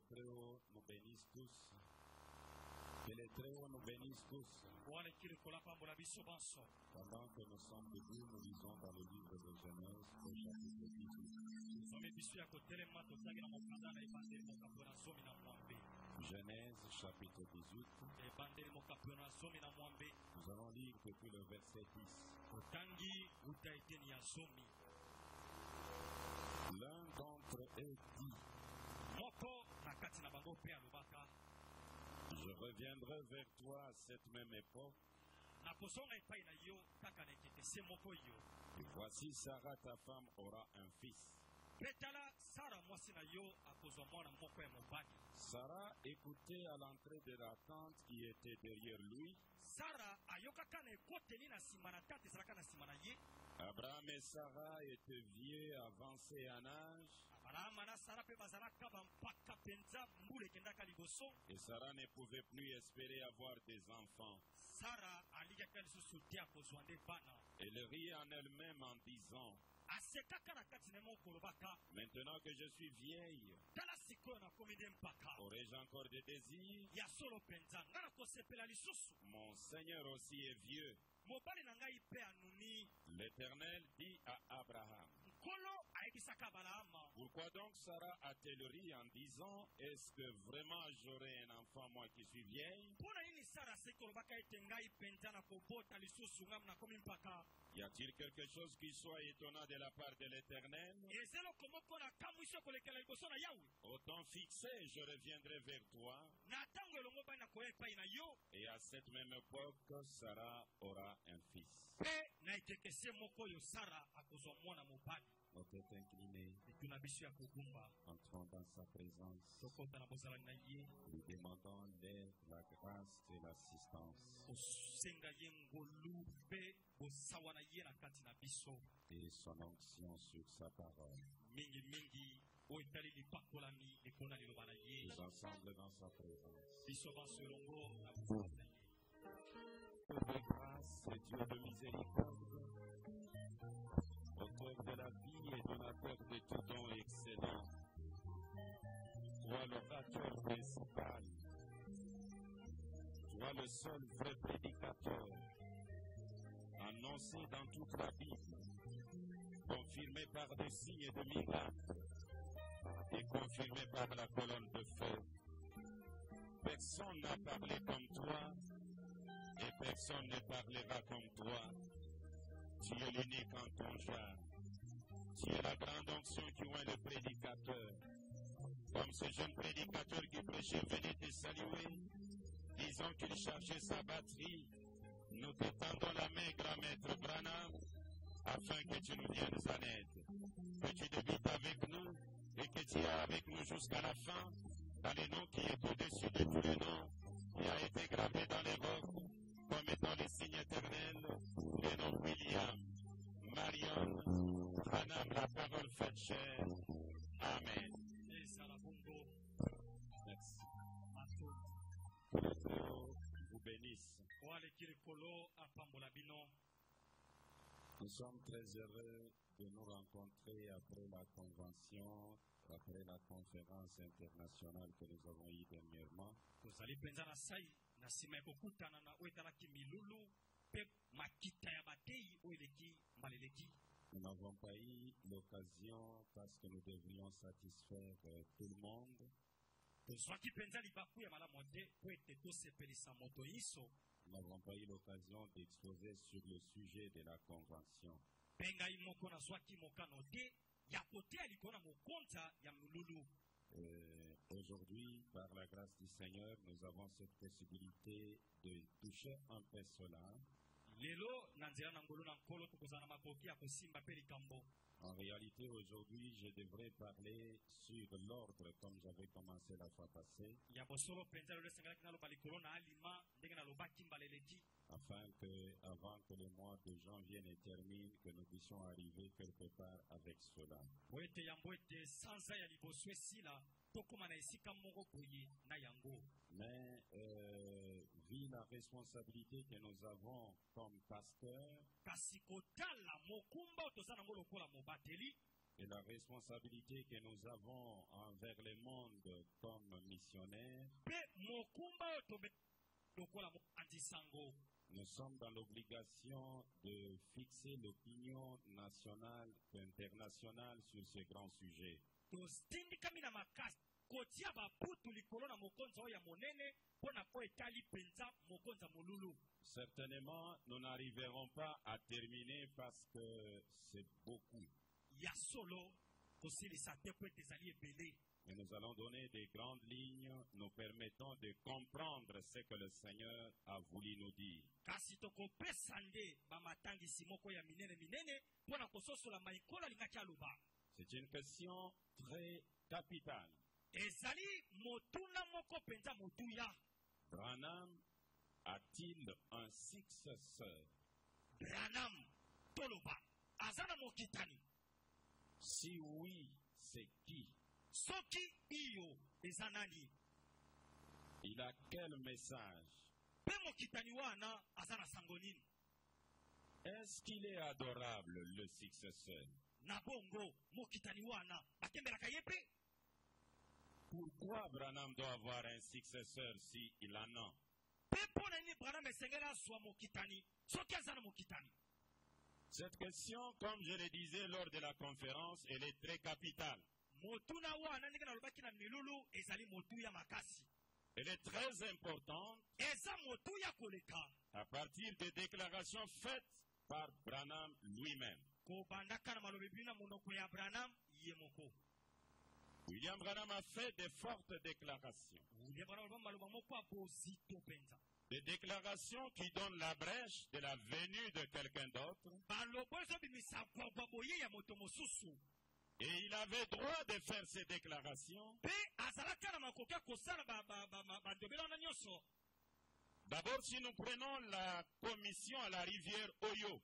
Très-Haut nous bénisse tous. Que les Très-Hauts nous bénissent tous. Pendant que nous sommes debout, nous lisons dans le livre de Genèse, au chapitre 18. Genèse, chapitre 18. Nous allons lire depuis le verset 10. L'un d'entre eux dit: je reviendrai vers toi à cette même époque. Et voici Sarah, ta femme, aura un fils. Sarah écoutait à l'entrée de la tente qui était derrière lui. Abraham et Sarah étaient vieux, avancés en âge. Et Sarah ne pouvait plus espérer avoir des enfants. Elle rit en elle-même en disant: maintenant que je suis vieille, aurais-je encore des désirs? Mon Seigneur aussi est vieux. L'Éternel dit à Abraham: pourquoi donc Sarah a-t-elle ri en disant: est-ce que vraiment j'aurai un enfant moi qui suis vieille? Y a-t-il quelque chose qui soit étonnant de la part de l'Éternel? Au temps fixé, je reviendrai vers toi. Et à cette même époque, Sarah aura un fils. Nos têtes inclinées, entrons dans sa présence, lui demandons l'aide, la grâce et l'assistance. Et son onction sur sa parole. Tous ensemble dans sa présence. Dieu de grâce et Dieu de miséricorde, auteur de la vie et donateur de tout don excellent, toi l'orateur principal, toi le seul vrai prédicateur, annoncé dans toute la Bible, confirmé par des signes de miracles et confirmé par la colonne de feu. Personne n'a parlé comme toi et personne ne parlera comme toi. Tu es l'unique en ton genre. Tu es la grande onction qui oint le prédicateur. Comme ce jeune prédicateur qui prêchait venait te saluer, disant qu'il cherchait sa batterie, nous te tendons la main, grand maître Branham, afin que tu nous viennes en aide. Que tu débites avec nous et que tu es avec nous jusqu'à la fin, dans le nom qui est au-dessus de tous les noms, qui a été gravé dans les rocs, comme étant les signes éternels, les noms William, Marion, Branham, la parole faite chair. Amen. Merci. Que le Très-Haut vous bénisse. Nous sommes très heureux de nous rencontrer après la convention, après la conférence internationale que nous avons eue dernièrement. Nous n'avons pas eu l'occasion parce que nous devrions satisfaire tout le monde. Nous n'avons pas eu l'occasion d'exposer sur le sujet de la convention. Aujourd'hui, par la grâce du Seigneur, nous avons cette possibilité de toucher un peu cela. En réalité, aujourd'hui, je devrais parler sur l'ordre comme j'avais commencé la fois passée. Afin que, avant que le mois de janvier ne termine, que nous puissions arriver quelque part avec cela. Mais vu la responsabilité que nous avons comme pasteur, Et la responsabilité que nous avons envers le monde comme missionnaires, nous sommes dans l'obligation de fixer l'opinion nationale et internationale sur ce grand sujet. Certainement, nous n'arriverons pas à terminer parce que c'est beaucoup. Et nous allons donner des grandes lignes nous permettant de comprendre ce que le Seigneur a voulu nous dire. C'est une question très capitale. Branham a-t-il un successeur? Si oui, c'est qui? Il a quel message? Est-ce qu'il est adorable, le successeur? Pourquoi Branham doit avoir un successeur s'il en a? Cette question, comme je le disais lors de la conférence, elle est très capitale. Elle est très importante à partir des déclarations faites par Branham lui-même. William Branham a fait de fortes déclarations. Des déclarations qui donnent la brèche de la venue de quelqu'un d'autre. Et il avait droit de faire ces déclarations. D'abord, si nous prenons la commission à la rivière Oyo,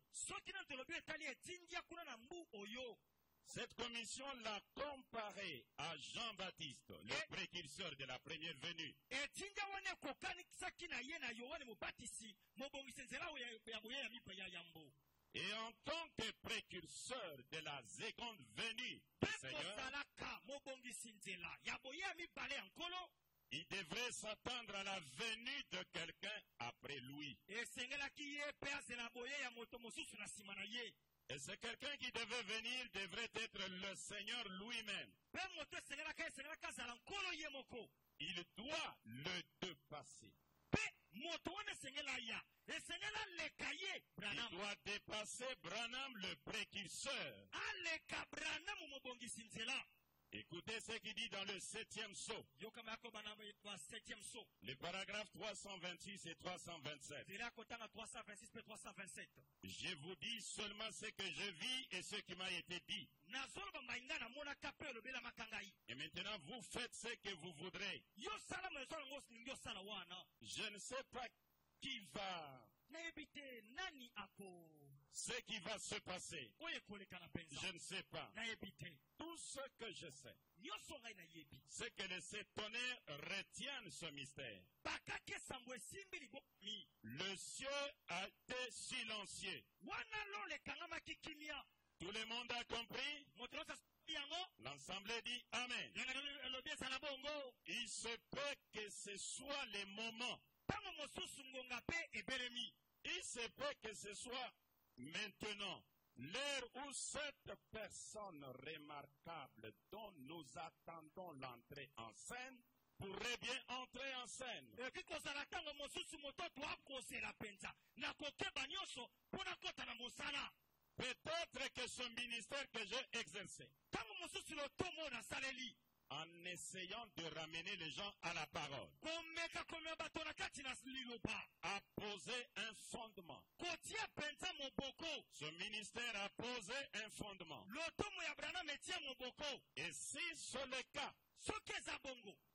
cette commission l'a comparé à Jean-Baptiste, le précurseur de la première venue. Et en tant que précurseur de la seconde venue du Seigneur, il devrait s'attendre à la venue de quelqu'un après lui. Et c'est quelqu'un qui devait venir, devrait être le Seigneur lui-même. Il doit le dépasser. Il doit dépasser Branham, le précurseur. Écoutez ce qu'il dit dans le 7e sceau. Les paragraphes 326 et 327. Je vous dis seulement ce que je vis et ce qui m'a été dit. Et maintenant, vous faites ce que vous voudrez. Je ne sais pas qui va... Ce qui va se passer, je ne sais pas. Tout ce que je sais, c'est que les sept tonnerres retiennent ce mystère. Le ciel a été silencieux. Tout le monde a compris? L'ensemble dit Amen. Il se peut que ce soit le moment. Il se peut que ce soit maintenant, l'heure où cette personne remarquable dont nous attendons l'entrée en scène pourrait bien entrer en scène. Peut-être que ce ministère que j'ai exercé, en essayant de ramener les gens à la parole, a posé un fondement. Ce ministère a posé un fondement. Et si c'est le cas,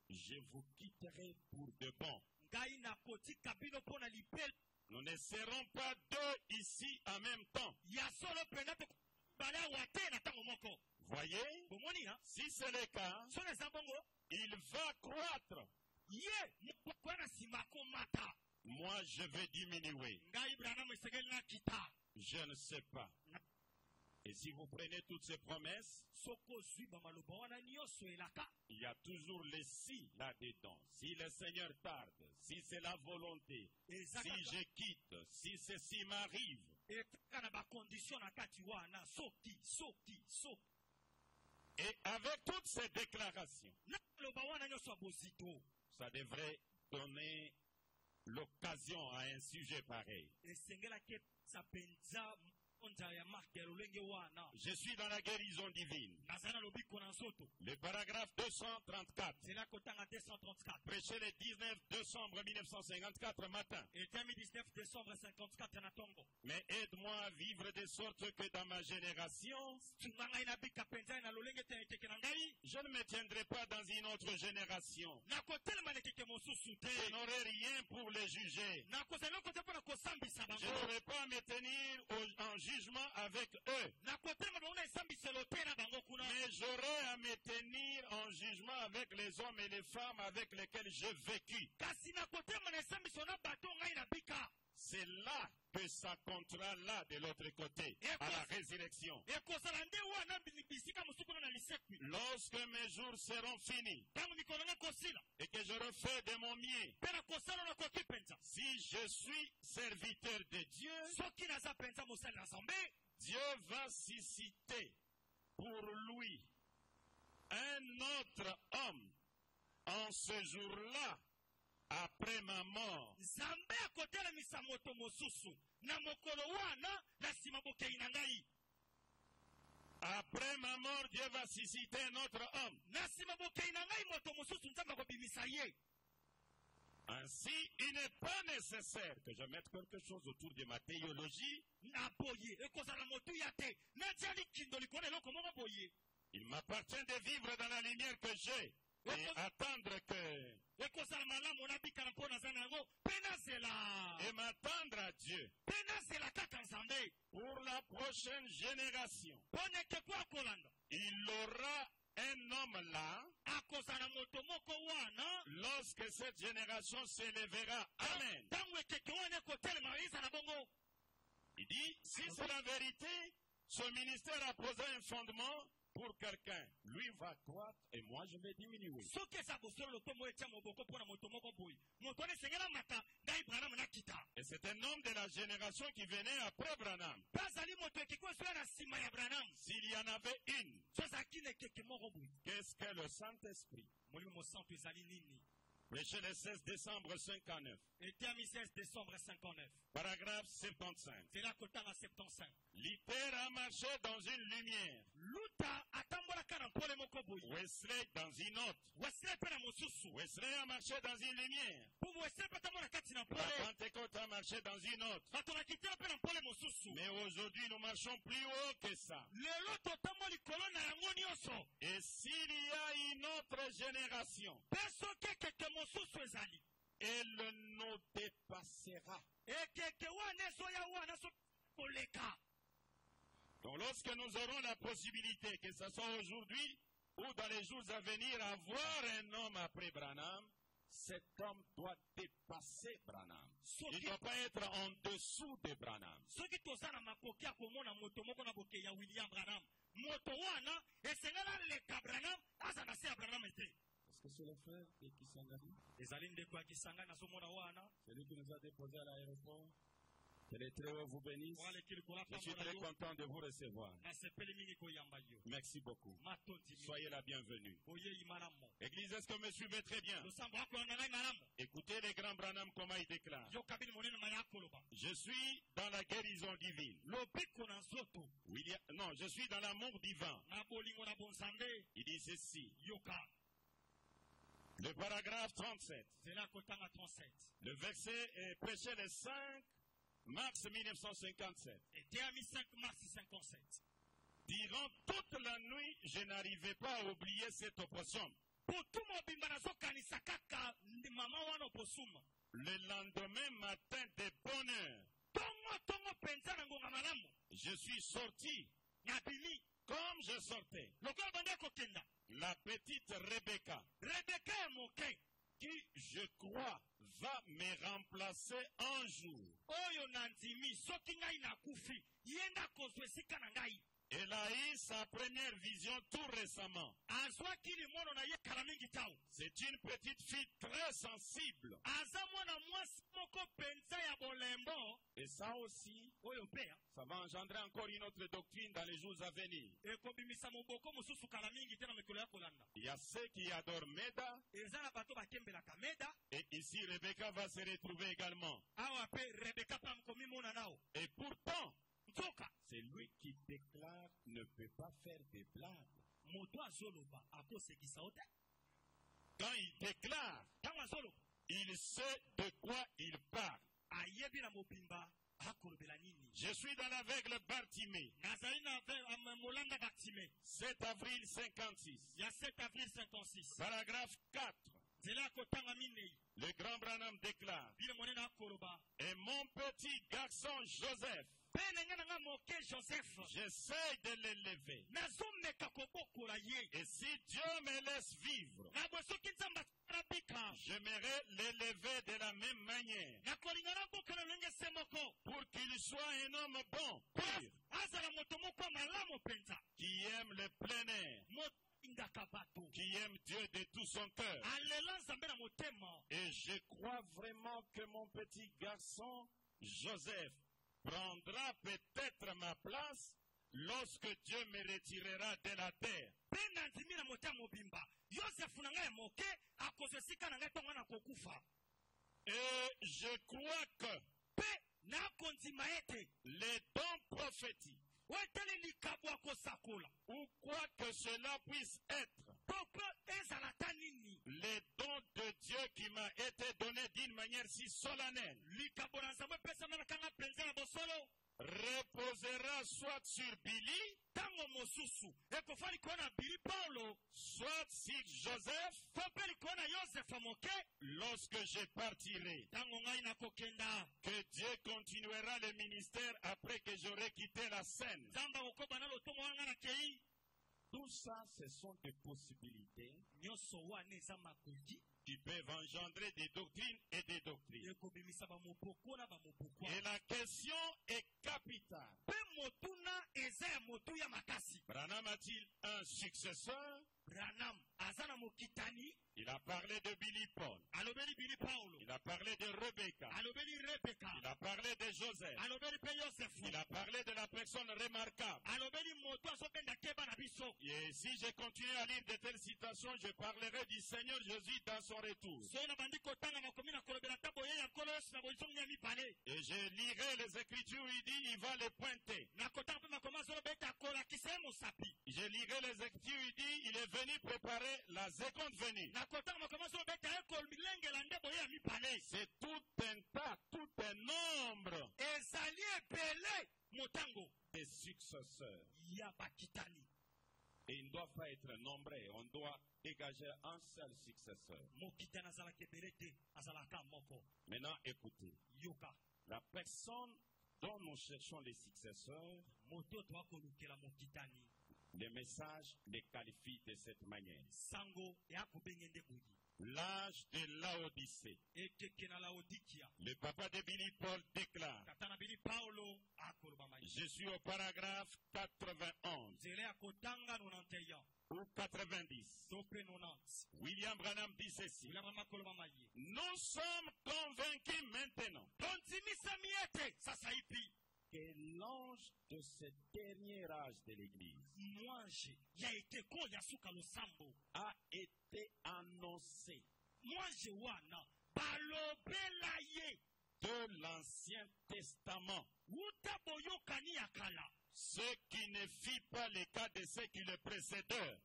je vous quitterai pour de bon. Nous ne serons pas deux ici en même temps. Voyez, si c'est le cas, il va croître. Moi, je vais diminuer. Je ne sais pas. Et si vous prenez toutes ces promesses, il y a toujours les si là-dedans. Si le Seigneur tarde, si c'est la volonté, si je quitte, si ceci m'arrive. Et avec toutes ces déclarations, ça devrait donner l'occasion à un sujet pareil. Je suis dans la guérison divine. Le paragraphe 234. Prêché le 19 décembre 1954 matin. Mais aide-moi à vivre de sorte que dans ma génération, je ne me tiendrai pas dans une autre génération. Je n'aurai rien pour les juger. Je n'aurai pas à me tenir en jugement avec eux. Mais j'aurai à me tenir en jugement avec les hommes et les femmes avec lesquels j'ai vécu. C'est là que ça comptera là de l'autre côté, à la résurrection. Lorsque mes jours seront finis et que je refais de mon mieux, si je suis serviteur de Dieu, Dieu va susciter pour lui un autre homme en ce jour-là, après ma mort. Après ma mort, Dieu va susciter un autre homme. Ainsi, il n'est pas nécessaire que je mette quelque chose autour de ma théologie. Il m'appartient de vivre dans la lumière que j'ai et attendre que... et m'attendre à Dieu pour la prochaine génération. Il aura un homme là lorsque cette génération s'élèvera. Amen. Il dit, si c'est la vérité, ce ministère a posé un fondement pour quelqu'un. Lui va croître et moi je vais diminuer. Et c'est un homme de la génération qui venait après Branham. S'il y en avait une, qu'est-ce que le Saint-Esprit? Prêché le 16 décembre 59. Paragraphe 75. Luther a marché dans une lumière. Wesley dans une autre. Wesley a marché dans une lumière. La Pentecôte a marché dans une autre. Mais aujourd'hui, nous marchons plus haut que ça. Et s'il y a une autre génération, elle nous dépassera. Donc lorsque nous aurons la possibilité, que ce soit aujourd'hui ou dans les jours à venir, avoir un homme après Branham, cet homme doit dépasser Branham. Il ne doit pas être en dessous de Branham. Est-ce que c'est le frère de Kisangani? Celui qui nous a déposé à l'aéroport? Que les très hauts vous bénissent. Je suis très content de vous recevoir. Merci beaucoup. Soyez la bienvenue. Église, est-ce que vous me suivez très bien? Écoutez les grands Branham comment ils déclarent. Je suis dans la guérison divine. Non, je suis dans l'amour divin. Il dit ceci. Le paragraphe 37. Le verset est prêché le 5 mars 1957. Durant toute la nuit, je n'arrivais pas à oublier cette opposition. Le lendemain matin de bonne heure, je suis sorti. Comme je sortais, la petite Rebecca, qui, je crois, va me remplacer un jour. Elle a eu sa première vision tout récemment. C'est une petite fille très sensible. Et ça aussi, ça va engendrer encore une autre doctrine dans les jours à venir. Il y a ceux qui adorent Meda. Et ici, Rebecca va se retrouver également. Et pourtant, c'est lui qui déclare ne peut pas faire des blagues. Quand il déclare, il sait de quoi il parle. Je suis dans l'aveugle Bartimée. 7 avril 56. Paragraphe 4. Le grand Branham déclare: et mon petit garçon Joseph, j'essaie de l'élever. Et si Dieu me laisse vivre, j'aimerais l'élever de la même manière, pour qu'il soit un homme bon, pur, qui aime le plein air, qui aime Dieu de tout son cœur. Et je crois vraiment que mon petit garçon Joseph prendra peut-être ma place lorsque Dieu me retirera de la terre. Et je crois que les dons prophétiques, ou quoi que cela puisse être, les dons de Dieu qui m'a été donné d'une manière si solennelle, reposera soit sur Billy, soit sur Joseph, lorsque je partirai. Que Dieu continuera le ministère après que j'aurai quitté la scène. Tout ça, ce sont des possibilités qui peuvent engendrer des doctrines et des doctrines. Et la question est capitale. Branham a-t-il un successeur? Il a parlé de Billy Paul. Il a parlé de Rebecca. Il a parlé de Joseph. Il a parlé de la personne remarquable. Et si je continue à lire de telles citations, je parlerai du Seigneur Jésus dans son retour. Et je lirai les Écritures où il dit il va les pointer. Je lirai les Écritures où il dit il est venu préparer la seconde venue. C'est tout un tas, tout un nombre de successeurs. Et ils ne doivent pas être nombreux. On doit dégager un seul successeur. Maintenant, écoutez. La personne dont nous cherchons les successeurs, le message les qualifie de cette manière. L'âge de Laodicée. Le papa de Billy Paul déclare: je suis au paragraphe 91 ou 90. William Branham dit ceci: nous sommes convaincus maintenant que l'ange de ce dernier âge de l'Église a été annoncé de l'Ancien Testament, ce qui ne fit pas le cas de ceux qui le précédèrent.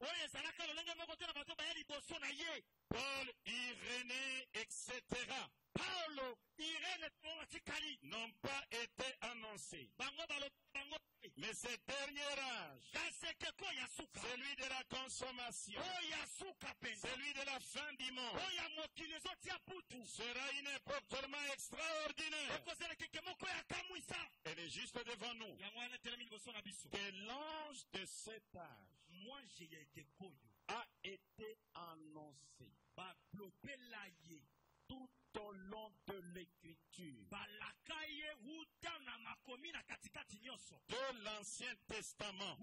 Paul, Irénée, etc. n'ont pas été annoncés. Mais ce dernier âge, celui de la consommation, celui de la fin du monde, sera une époque tellement extraordinaire. Elle est juste devant nous. Que l'ange de cet âge a été annoncé tout au long de l'Écriture. de l'Ancien Testament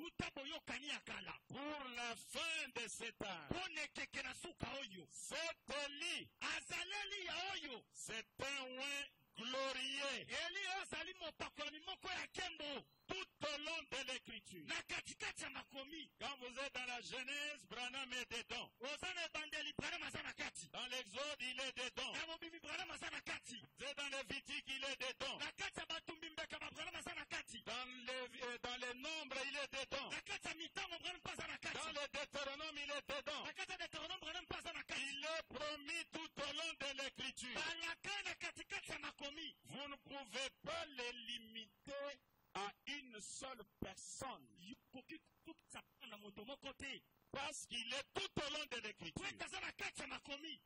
pour la fin de cet âge. Cet Élie, c'est un oint glorieux tout au long de l'écriture. Quand vous êtes dans la Genèse, Branham est dedans. Dans l'Exode, il est dedans. C'est dans Lévitique, il est dedans. Dans les Nombres, il est dedans. Dans le Deutéronome, il est dedans. Il est promis tout au long de l'écriture. Vous ne pouvez pas les limiter à une seule personne. Parce qu'il est tout au long de l'écriture.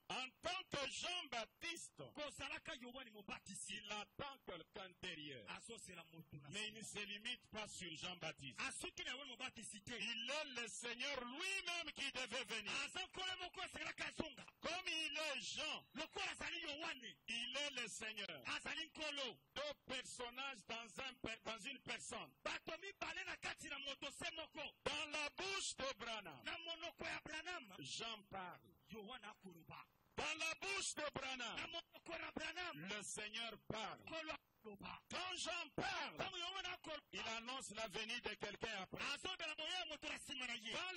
En tant que Jean-Baptiste, il attend quelqu'un derrière. Mais il ne se limite pas sur Jean-Baptiste. Il est le Seigneur lui-même qui devait venir. Comme il est Jean, il est le Seigneur. Deux personnages dans une personne. Dans la bouche de Branham, Jean parle. Dans la bouche de Branham, le Seigneur parle. Quand Jean parle, il annonce la venue de quelqu'un après. Quand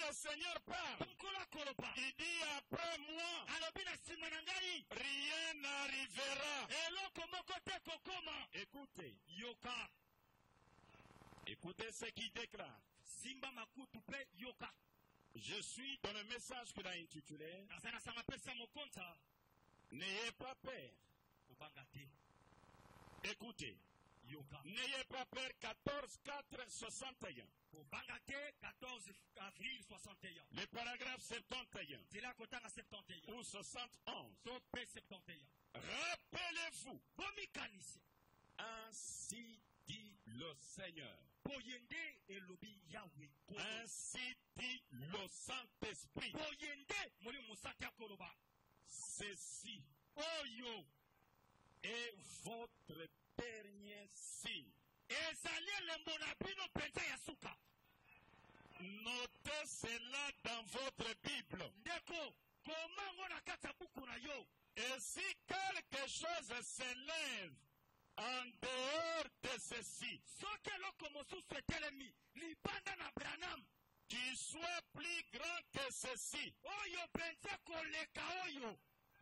le Seigneur parle, il dit après moi, rien n'arrivera. Écoutez. Écoutez ce qu'il déclare. Je suis dans le message qu'il a intitulé N'ayez pas peur. Écoutez. N'ayez pas peur, 14-4-61. Le paragraphe 71 ou 71. Rappelez-vous, ainsi dit le Seigneur. Ainsi dit le Saint-Esprit. Ceci est votre dernier signe. Notez cela dans votre Bible. Et si quelque chose s'élève en dehors de ceci, qui soit plus grand que ceci,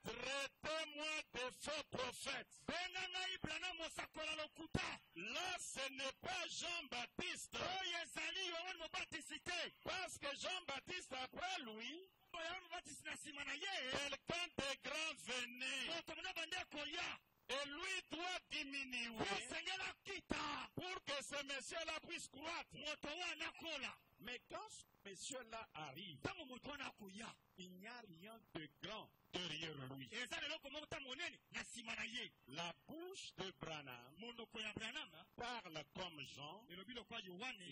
traitez-moi de faux prophètes. Là, ce n'est pas Jean-Baptiste. Parce que Jean-Baptiste, après lui, quelqu'un de grand venait. Et lui doit diminuer pour que ce monsieur-là puisse croître. Mais quand ce monsieur-là arrive, il n'y a rien de grand derrière lui. La bouche de Branham parle comme Jean.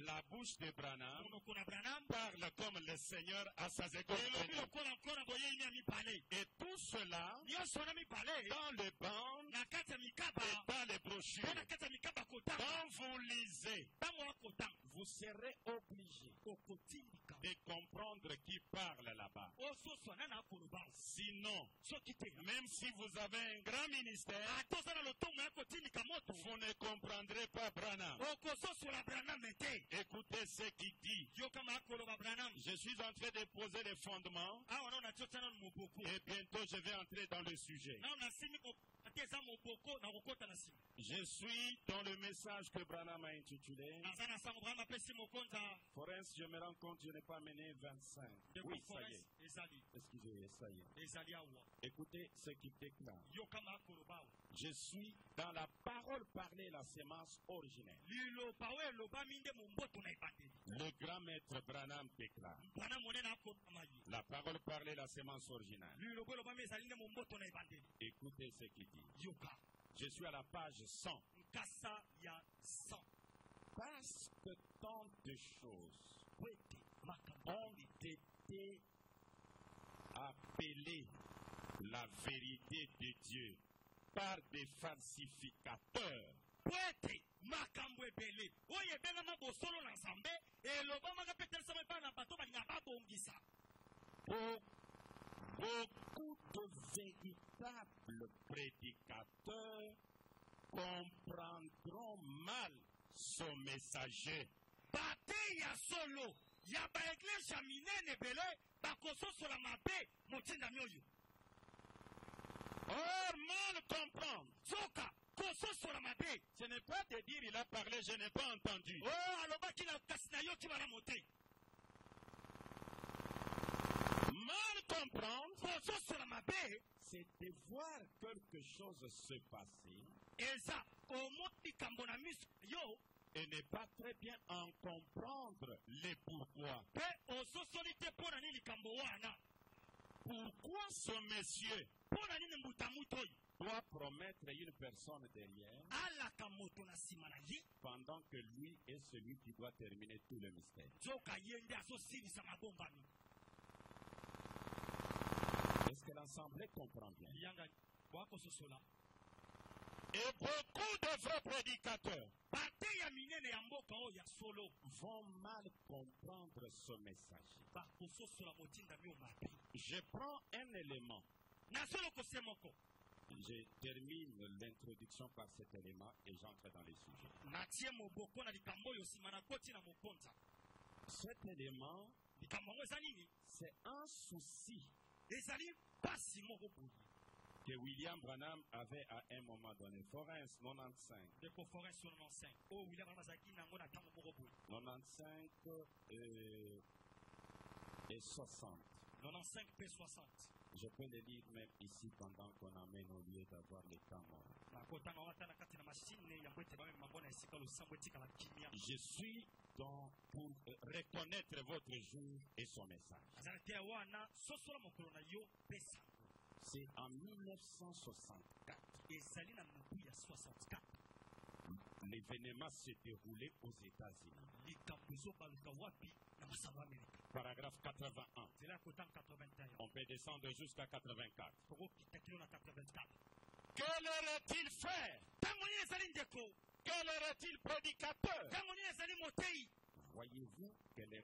La bouche de Branham parle comme le Seigneur à sa école. Et tout cela dans les bandes et dans les brochures. Quand vous lisez, vous serez obligé de comprendre qui parle là-bas. Sinon, même si vous avez un grand ministère, vous ne comprendrez pas Branham. Écoutez ce qu'il dit. Je suis en train de poser les fondements et bientôt je vais entrer dans le sujet. Je suis dans le message que Branham a intitulé Forens, je me rends compte, je n'ai pas mené 25. Oui, ça y est. Excusez, ça y est. Écoutez ce qu'il déclare. Je suis dans la parole parlée, la sémence originelle. Le grand maître Branham déclare. La parole parlée, la sémence originale. Écoutez ce qu'il dit. Je suis à la page 100. Parce que tant de choses ont été appelées la vérité de Dieu par des falsificateurs. makambo ebele oyo ebengama bosolo na nzambe elobamaka mpe telisama epai na bato balinga babongisa. Beaucoup de véritables prédicateurs comprendront mal son messager. Bate ya solo ya baeglise ya minene ebele bakososola mabe motindami oyo. Or, mal comprendre. Soka kososola mabe. Ce n'est pas de dire il a parlé, je n'ai pas entendu. Oh, alobaki na kasi na yo kibana mote. Mal comprendre, kososola mabe, c'est de voir quelque chose se passer eza omoni kambo na miso yo et ne pas très bien en comprendre les pourquoi. pe ososoli te mpo na nini likambo wana. Pourquoi ce monsieur mpo na nini mbutamuta oyo doit promettre une personne derrière alaka moto na nsima na ye pendant que lui est celui qui doit terminer tout le mystère? nzoka ye nde azosilisa mabombami. Est-ce que l'Assemblée comprend bien? yanga wakososola. Et beaucoup de vrais prédicateurs bate ya minene ya mboka oyo ya solo vont mal comprendre ce message. bakososola motindami oyo mabe. Je prends un élément. na solo kose moko Je termine l'introduction par cet élément et j'entre dans les sujets. natie moboko na likambo oyo nsima nakoti na mokonza. Cet élément, likambo yango eza nini? c'est un souci ezali mpasi moko boye que William Branham avait à un moment donné. Forens 95. ndeko forest 95 oyo william branham azalaki nango na ntango moko boye 95 et 60. 95 mpe 60. Je peux le lire même ici pendant qu'on amène au lieu d'avoir les temps morts. nakotanga ngo ata na kati na mashine yango ete bamema ngo na esika losambo etikala kimia. Je suis donc pour reconnaître votre jour et son message. azala te wana sosola mokolo na yo mpe sango. C'est en 1964. ezali na mobu ya 64 L'événement s'est déroulé aux États-Unis. likambo ezobaluka wapi na masabo amerika. Paragraphe 81. nzela ya kotanga 81 On peut descendre jusqu'à 84. tokokita kilo na 84. Que aurait-il fait? ntango nini ezali ndeko? Quel aurait-il prédicateur? ntango nini ezali motei? Voyez-vous quelle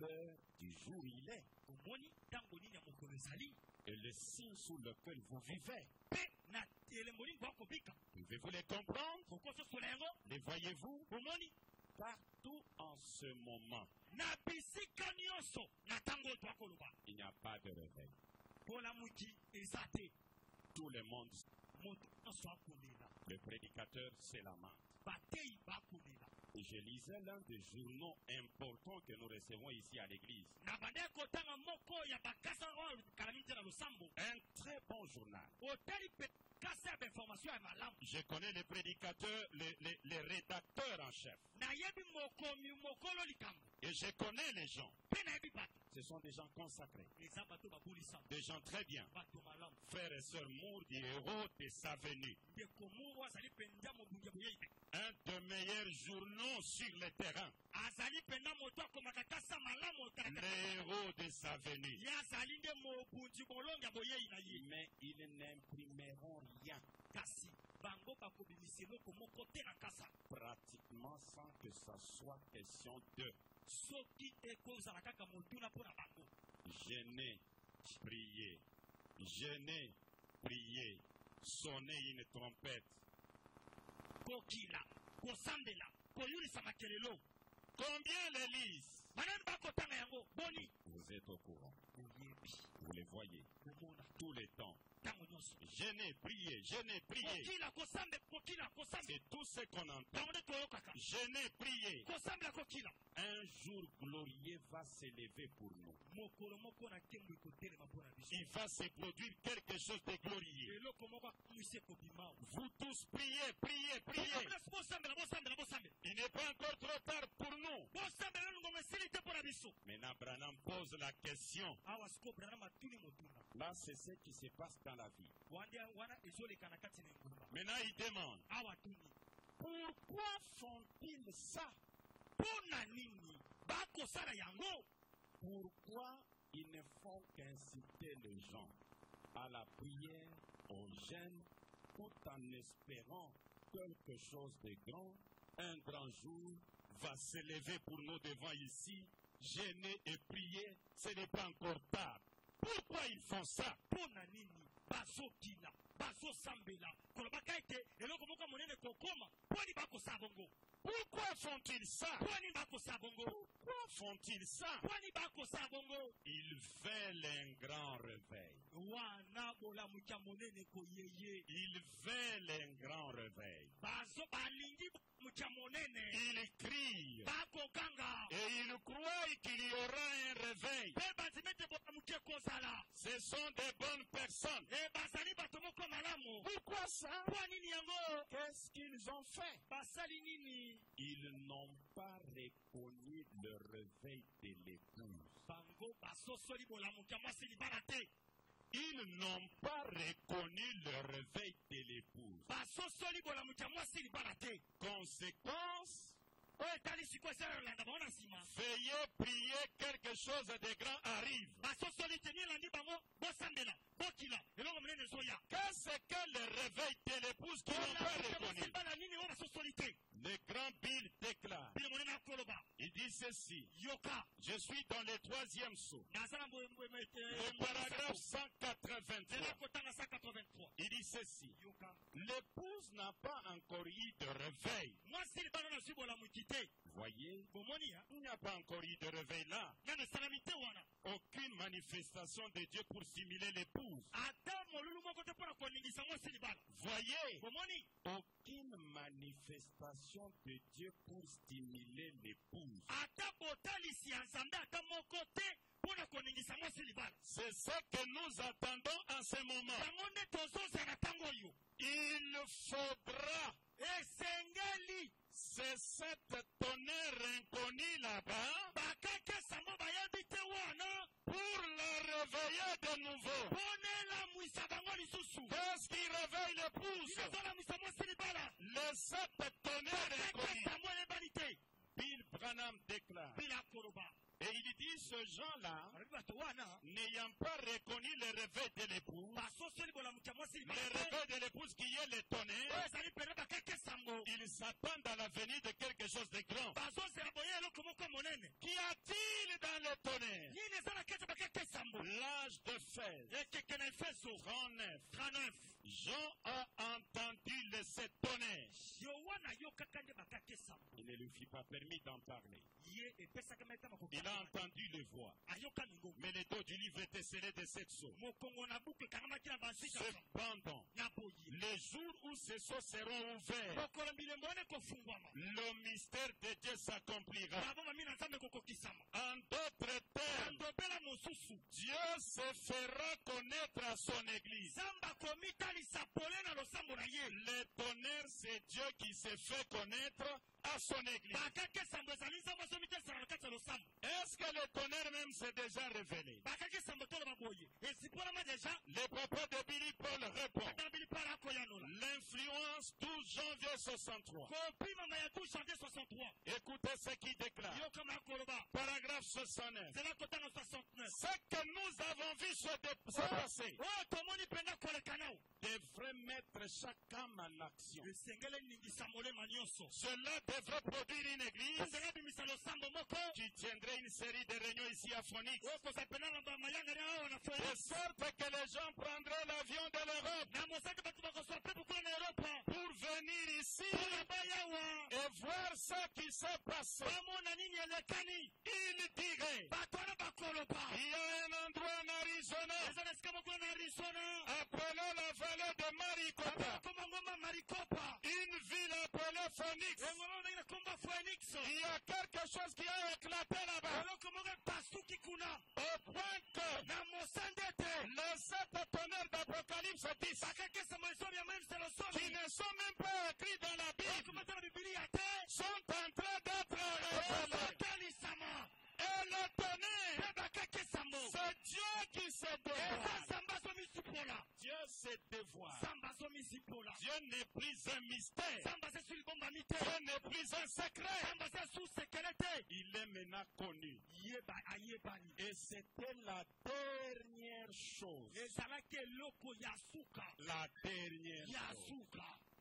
heure du jour il est omoni ntango nini ya mokolo ezali et le signe sous lequel vous vivez? mpe na elembo nini bwakobika. Pouvez-vous les comprendre? okososola yango Les voyez-vous? omoni Partout en ce moment, na bisika nyonso na ntango oyo twakoloba il n'y a pas de réveil. mpona moki eza te. Tout le monde, moto nyonso akolela le prédicateur, c'est la main. batei bakolela. Je lisais l'un des journaux importants que nous recevons ici à l'église. na bande kotanga moko ya bakasa oyo kala mingi te na losambo Un très bon journal. otali mpe kasa ya bainformation ya malamu. Je connais les prédicateurs, les rédacteurs en chef. nayebi mokomi mokolo likambo Et je connais les gens. mpe nayebi bato Ce sont des gens consacrés. eza bato babulisa Des gens très bien. bato malamu. Frères et sœurs Mourdi, héros de sa venue. ndeko moko azali mpenza mobungi ya boyei te. Un des meilleurs journaux sur le terrain. azali mpenza moto akomaka kasa malamu Les héros de sa venue. ye azali nde mobunzi bolongi ya boyei na ye. Mais ils n'imprimeront rien. kasi bango bakobimisa eloko moko te na kasa Pratiquement sans que ça soit question d'eux. soki ekozala kaka motuna mpo na bango. Jeûner, prier. Jeûner, prier. Sonner une trompette. kokila kosambela koyulisa makelelo. Combien les lisent? banani bakotanga yango boni Vous êtes au courant. oyebi Vous les voyez komona tous les temps. ntango nyonso Jeûner, prier, jeûner, prier. kokila kosambe kokila kosambe C'est tout ce qu'on entend. yango nde toyokaka Jeûner, prier. kosambela kokila. Un jour glorieux va s'élever pour nous. mokolo moko na nkembo ekotelema mpo na biso. Il va se produire quelque chose de glorieux. eloko moko akomwisi ekobima. Vous tous priez, priez, priez. bosambela bosambela bosambela Il n'est pas encore trop tard pour nous. bosambela nongongo esili te mpo na biso. Maintenant, Branham pose la question. awa siko branam atuni motuna Là, c'est ce qui se passe dans la vie. wana ezoleka na kati na engumba. Maintenant, il demande, awa tuni pourquoi font-ils ça? mpo na nini bakosala yango? Pourquoi ils ne font qu'inciter les gens à la prière, au jeûne, tout en espérant quelque chose de grand, un grand jour, va s'élever pour nous devant ici, gêner et prier, ce n'est pas encore tard. Pourquoi ils font ça? Pourquoi font-ils ça? Pourquoi font-ils ça? Ils veulent un grand réveil. Ils veulent un grand réveil. Ils crient et ils croient qu'il y aura un réveil. Ce sont des bonnes personnes. Pourquoi ça? Qu'est-ce qu'ils ont fait? Ils n'ont pas reconnu le réveil de l'épouse. Ils n'ont pas reconnu le réveil de l'épouse. Conséquence, veuillez prier, quelque chose de grand arrive. Qu'est-ce que le réveil de l'épouse qui n'ont pas reconnu? Le grand Bill déclare, il dit ceci, je suis dans le 3e sceau, le paragraphe 183, il dit ceci, l'épouse n'a pas encore eu de réveil. Voyez, il n'y a pas encore eu de réveil là. Aucune manifestation de Dieu pour stimuler l'épouse. Voyez, aucune manifestation de Dieu pour stimuler l'épouse. C'est ce que nous attendons en ce moment. Il faudra, c'est cette tonnerre inconnue là-bas, pour la réveiller de nouveau. Qu'est-ce qui réveille l'épouse? Les 7 tonnerres inconnus. Bill Branham déclare. Et il dit, ce gens-là, n'ayant pas reconnu le réveil de l'épouse, le réveil de l'épouse qui est le tonnerre, ils s'attendent à la venue de quelque chose de grand. Qu'y a-t-il dans le tonnerre? L'âge de Fès, 39. Jean a entendu le 7 tonnerres. Il ne lui fit pas permis d'en parler. Il a entendu les voix. Mais le dos du livre était scellé de 7 sceaux. Cependant, les jours où ces sceaux seront ouverts, le mystère de Dieu s'accomplira. En d'autres termes, Dieu se fera connaître à son Église. Le tonnerre, c'est Dieu qui se fait connaître à son Église. Est-ce que le tonnerre même s'est déjà révélé? Le papa de Billy Paul répond. L'influence 12 janvier 63. Écoutez ce qu'il déclare. Paragraphe 69. Ce que nous avons vu se passer devrait mettre chaque âme à l'action. Cela devrait produire une église qui tiendrait une série de réunions ici à Phoenix. De sorte que les gens prendraient l'avion de l'Europe pour venir ici et voir ce qui s'est passé. Ils diraient, il y a un endroit en Arizona appelé la vallée de Maricopa, une ville appelée Phoenix. Il y a quelque chose qui a éclaté là-bas. Au point que les 7 tonnerres d'Apocalypse 10 qui ne sont même pas écrits dans la Bible sont en train d'être révélés. Et le tonnerre, c'est Dieu qui se dévoile. Dieu se dévoile. Dieu n'est plus un mystère. Dieu n'est plus un secret. Il est maintenant connu. Et c'était la dernière chose. La dernière chose.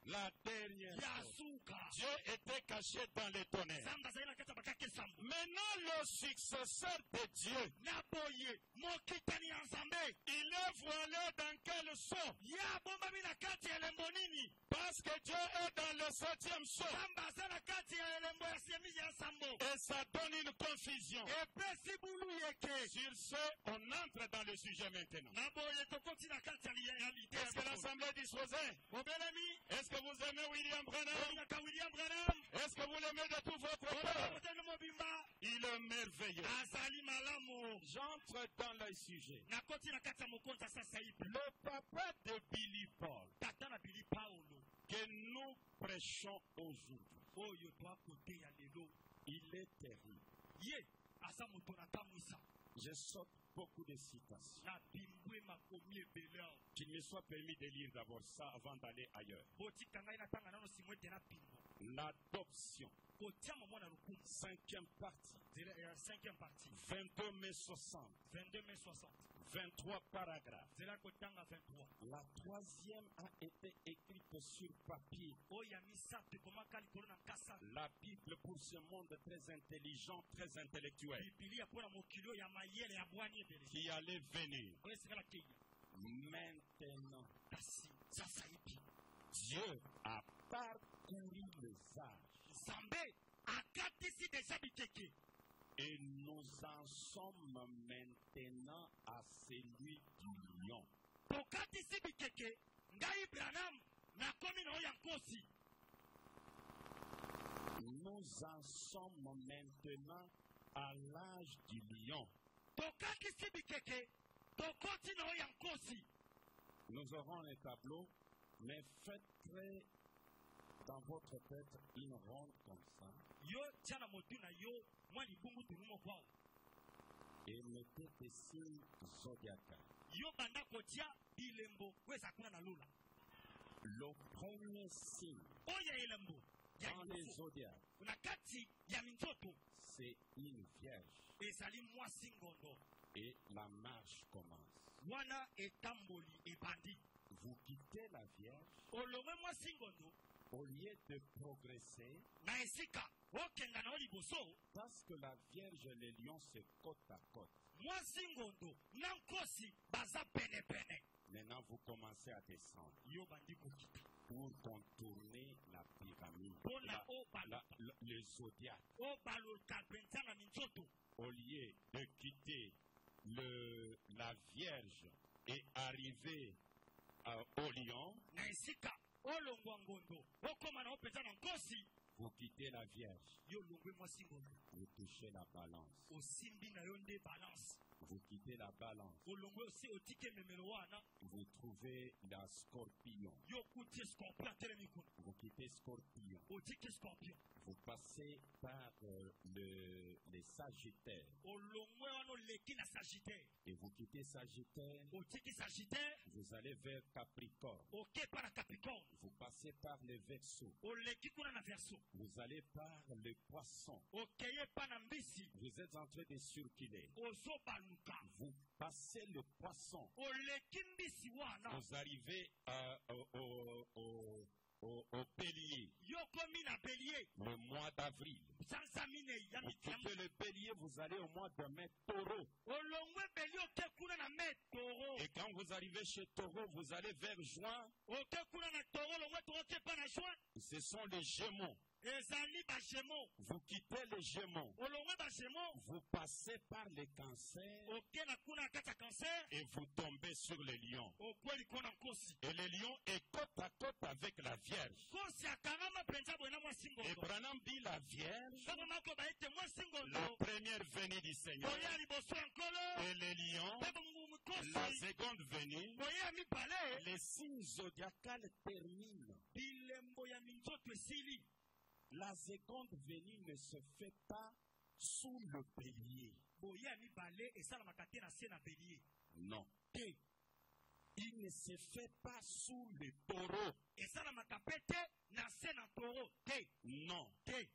La dernière ya chose. suka Dieu était caché dans les tonnerres. nzambe azali na kati ya bakake sambo Maintenant, le successeur de Dieu, na boye mokitani ya nzambe il est voilé dans quel son? ya abombami na kati ya elembo nini Parce que Dieu est dans le 7e son. nzambe aza na kati ya elembo ya semisi ya sambo Et ça donne une confusion. epesi bulu yeke Sur ce, on entre dans le sujet maintenant. na boye tokoti na kati ya lite Est-ce que l'Assemblée est disposée? obelemi Est-ce que vous aimez William Branham? olingaka william branham Est-ce que vous l'aimez de tout votre cœur? olingaka mobimba Il est merveilleux. azali malamu J'entre dans le sujet. nakoti na kati ya mokonzi asasa ipi Le papa de Billy Paul, tata na bili paulo que nous prêchons aujourd'hui, oyo twakoteya lelo il est terrible. ye aza moto na kamwisa Je saute beaucoup de citations. na bimbwe makomi ebele awa Qu'il me soit permis de lire d'abord ça avant d'aller ailleurs. botika ngai natanga nano simo ete napimbo L'adoption, kotiama mwana lokumu 5e partie, 5e partie 22 mai 60, 22 mai 60 23 paragraphes. nzela kotanga 23 La 3e a été écrite sur papier. oyo ya misato ekomaka likolo na nkasa La Bible pour ce monde très intelligent, très intellectuel, bibilia mpo na mokili oyo ya mayele ya bwani ebele qui allait venir. oyo esekala keya Maintenant, kasi sasa ipi Dieu a parcouru les âges nzambe akatisi deja bikeke et nous en sommes maintenant à celui du lion. tokatisi bikeke ngai branham nakomi na oyo ya nkosi Nous en sommes maintenant à l'âge du lion. tokatisi bikeke tokoti na oyo ya nkosi Nous aurons un tableau, mais faites très dans votre tête une ronde comme ça yo tia na motu na yo mwa libungu tunu moko awa et mettez des signes zodiacaux. yo banda kotia bilembo oyo eza kuna na lola Le premier signe oyo ya elembo ya dans les liboso zodiaques, na kati ya minzoto c'est une vierge ezali mwasi ngondo et la marche commence. wana etamboli ebandi Vous quittez la vierge, olongwe mwasi ngondo au lieu de progresser, na esika okenda na yo liboso parce que la vierge et le lion se côte à côte. mwasi ngondo na nkosi baza penepene Maintenant, vous commencez à descendre yo bandi kokita pour contourner la pyramide, mpona obaloka le zodiaque. obaloka mpenza na minzoto Au lieu de quitter la vierge et arriver au lion, na esika olongwa ngondo okóma na yo mpenza na nkosi vous quittez la vierge, yo olongwe mwasi ngondo vous touchez la balance. osimbi na yo nde balance Vous quittez la balance, olongwe osi otiki ememelo wana vous trouvez la scorpion. yo okuti scorpion atelemi kuna Vous quittez scorpion. otiki scorpion Vous passez par les sagittaires. olongwe wana oleki na sagittaire Et vous quittez sagittaire, otiki sagittaire vous allez vers capricorne. oke epa na capricorne Vous passez par les verseaux. oleki kuna na verso Vous allez par les poissons. okei epa na mbisi Vous êtes en train de circuler. ozobaluka Vous passez le poisson. oleki mbisi wana Vous arrivez au bélier, yo komi na bélier le mois d'avril. sanza minei ya Vous mitiama quittez le bélier, vous allez au mois de mai, taureau. olongwe bélier oke kuna na mai toro Et quand vous arrivez chez taureau, vous allez vers juin. oke kuna na toro olongwe toro oke epa na juin Ce sont les gémeaux. ezali bagemo Vous quittez les gémeaux. olongwe bagemo Vous passez par les cancers oke na kuna na kati ya cancer et vous tombez sur les lions. okweli kona nkosi Et le lion est côte à côte avec la vierge. nkosi akangama mpenza boye na mwasi Et ngondo Branham dit la vierge, kama mako baete mwasi la ngondo première venue du Seigneur. boye ya liboso ya nkolo Et les lions, mpe la mkosi seconde venue. boye ya mibale Les signes zodiacales terminent. bilembo ya minzoto esili La seconde venue ne se fait pas sous le bélier. boye ya mibale esalamaka te na se na bélier Non. Il ne se fait pas sous le taureau. esalamaka mpe te na se na toro te Non. te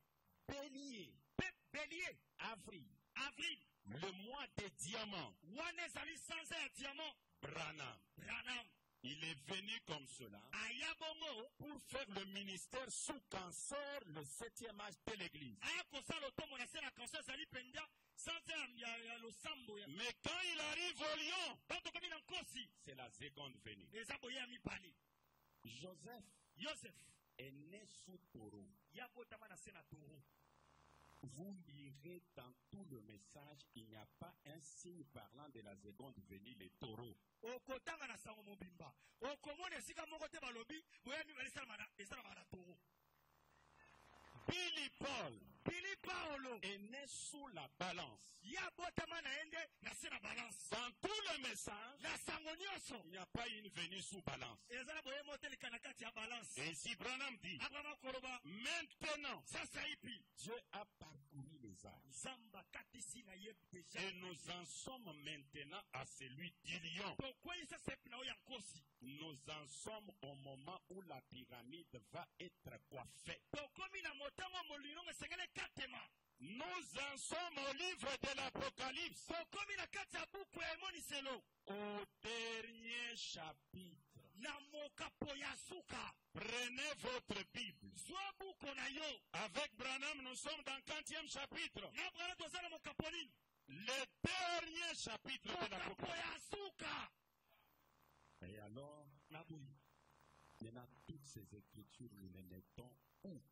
Bélier, mpe bélier avril, avril le mois des diamants. wana ezali sanza ya diamant Branham. branham Il est venu comme cela pour faire le ministère sous cancer, le 7e âge de l'Église. Mais quand il arrive au lion, c'est la seconde venue. Joseph est né sous taureau. Vous lirez dans tout le message, il n'y a pas un signe parlant de la seconde venue, les taureaux. Billy Paul est né sous la balance. Dans tout le message, il n'y a pas une venue sous balance. Et si Branham dit, maintenant, Dieu a parcouru les âges. Et nous en sommes maintenant à celui du lion. Nous en sommes au moment où la pyramide va être coiffée. Nous en sommes au livre de l'Apocalypse. Au dernier chapitre. Prenez votre Bible. Avec Branham, nous sommes dans le 40e chapitre. Le dernier chapitre de l'Apocalypse. Et alors, maintenant, toutes ces écritures, nous les mettons où?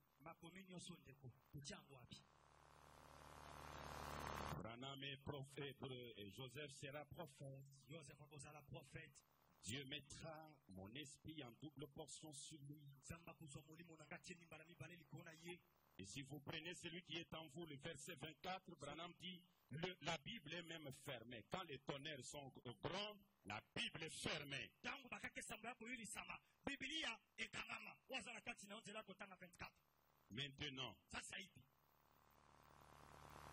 Branham est prophète et Joseph sera prophète. Dieu mettra mon esprit en double portion sur lui. Et si vous prenez celui qui est en vous, le verset 24, Branham dit, la Bible est même fermée. Quand les tonnerres sont grands, la Bible est fermée. Maintenant,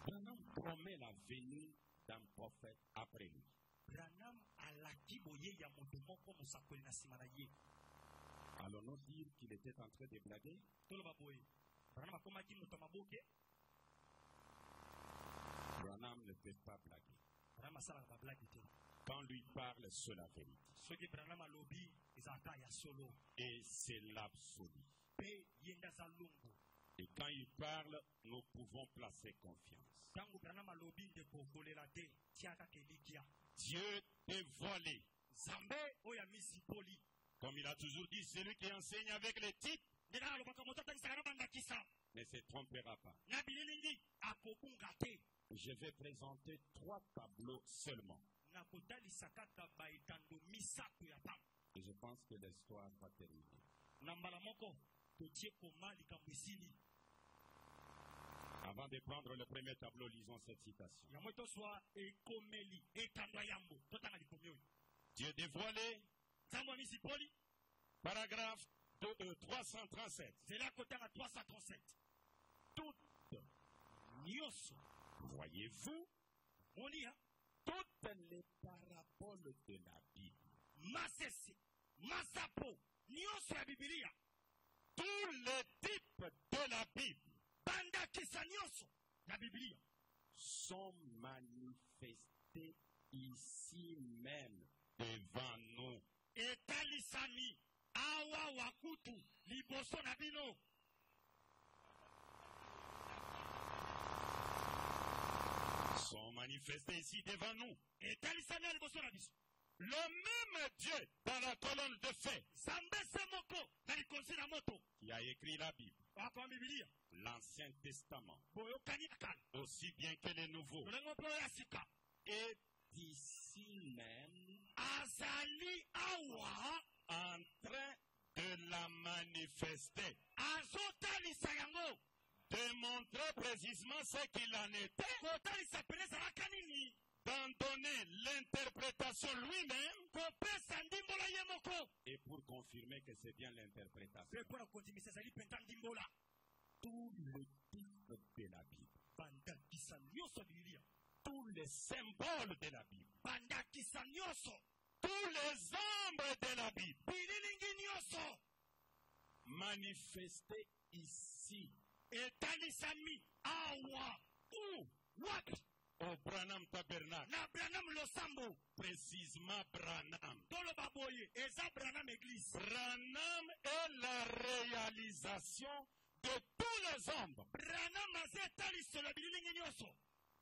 Branham promet la venue d'un prophète après lui. Allons-nous dire qu'il était en train de blaguer? Branham ne peut pas blaguer. Quand lui parle, c'est la vérité. Et c'est l'absolu. Et quand il parle, nous pouvons placer confiance. Dieu dévoilé. Comme il a toujours dit, celui qui enseigne avec les types ne se trompera pas. Je vais présenter 3 tableaux seulement. Et je pense que l'histoire va terminer. Avant de prendre le premier tableau, lisons cette citation. Dieu dévoilé, paragraphe 337. Toutes, voyez-vous, toutes les paraboles de la Bible, tous les types de la Bible sont manifestés ici même devant nous. Sont manifestés ici devant nous. Le même Dieu dans la colonne de feu qui a écrit la Bible, l'Ancien Testament, aussi bien que le Nouveau, est ici même en train de la manifester, de montrer précisément ce qu'il en était, d'en donner l'interprétation lui-même, et pour confirmer que c'est bien l'interprétation. Tous les titres de la Bible, tous les symboles de la Bible, tous les ombres de la Bible, manifestés ici, au Branham Tabernacle. na Branham Losambo. Précisément Branham. Tolo baboye, eza Branham Église. Branham est la réalisation de tous les hommes. Branham azetali solo bilingi nyoso.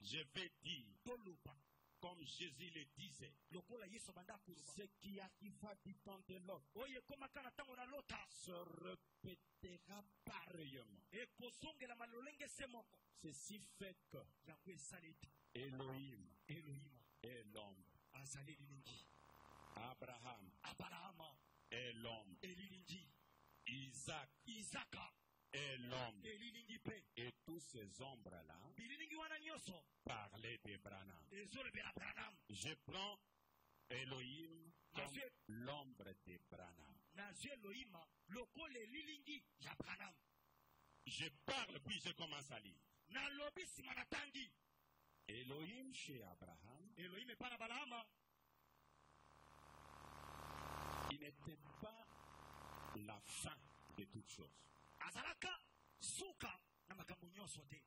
Je vais dire, Toloba. comme Jésus le disait, Lokola Yesu banda kuruba. ce qui arriva du temps de l'autre Oye koma kana tango na lota. se répétera pareillement. E kosongela malolenge semoko. Ceci fait que Yango esaleti. Elohim Elohim est l'homme, azali lilingi. Abraham Abraham est l'homme, elilingi. Isaac Isaka est l'homme. elilingi pe. Et tous ces ombres-là Bililingi wana nyoso. parlaient de Branham. Ezolebela Branham. Je prends Elohim comme Monsieur- l'ombre de Branham. Nazwi Elohim lokola elilingi ya Branham. Je parle puis je commence à lire. Nalobi nsima natangi. Elohim chez Abraham, Elohim epa na Balahama. il n'était pas la fin de toutes choses. Azalaka suka na makambo nyonso te.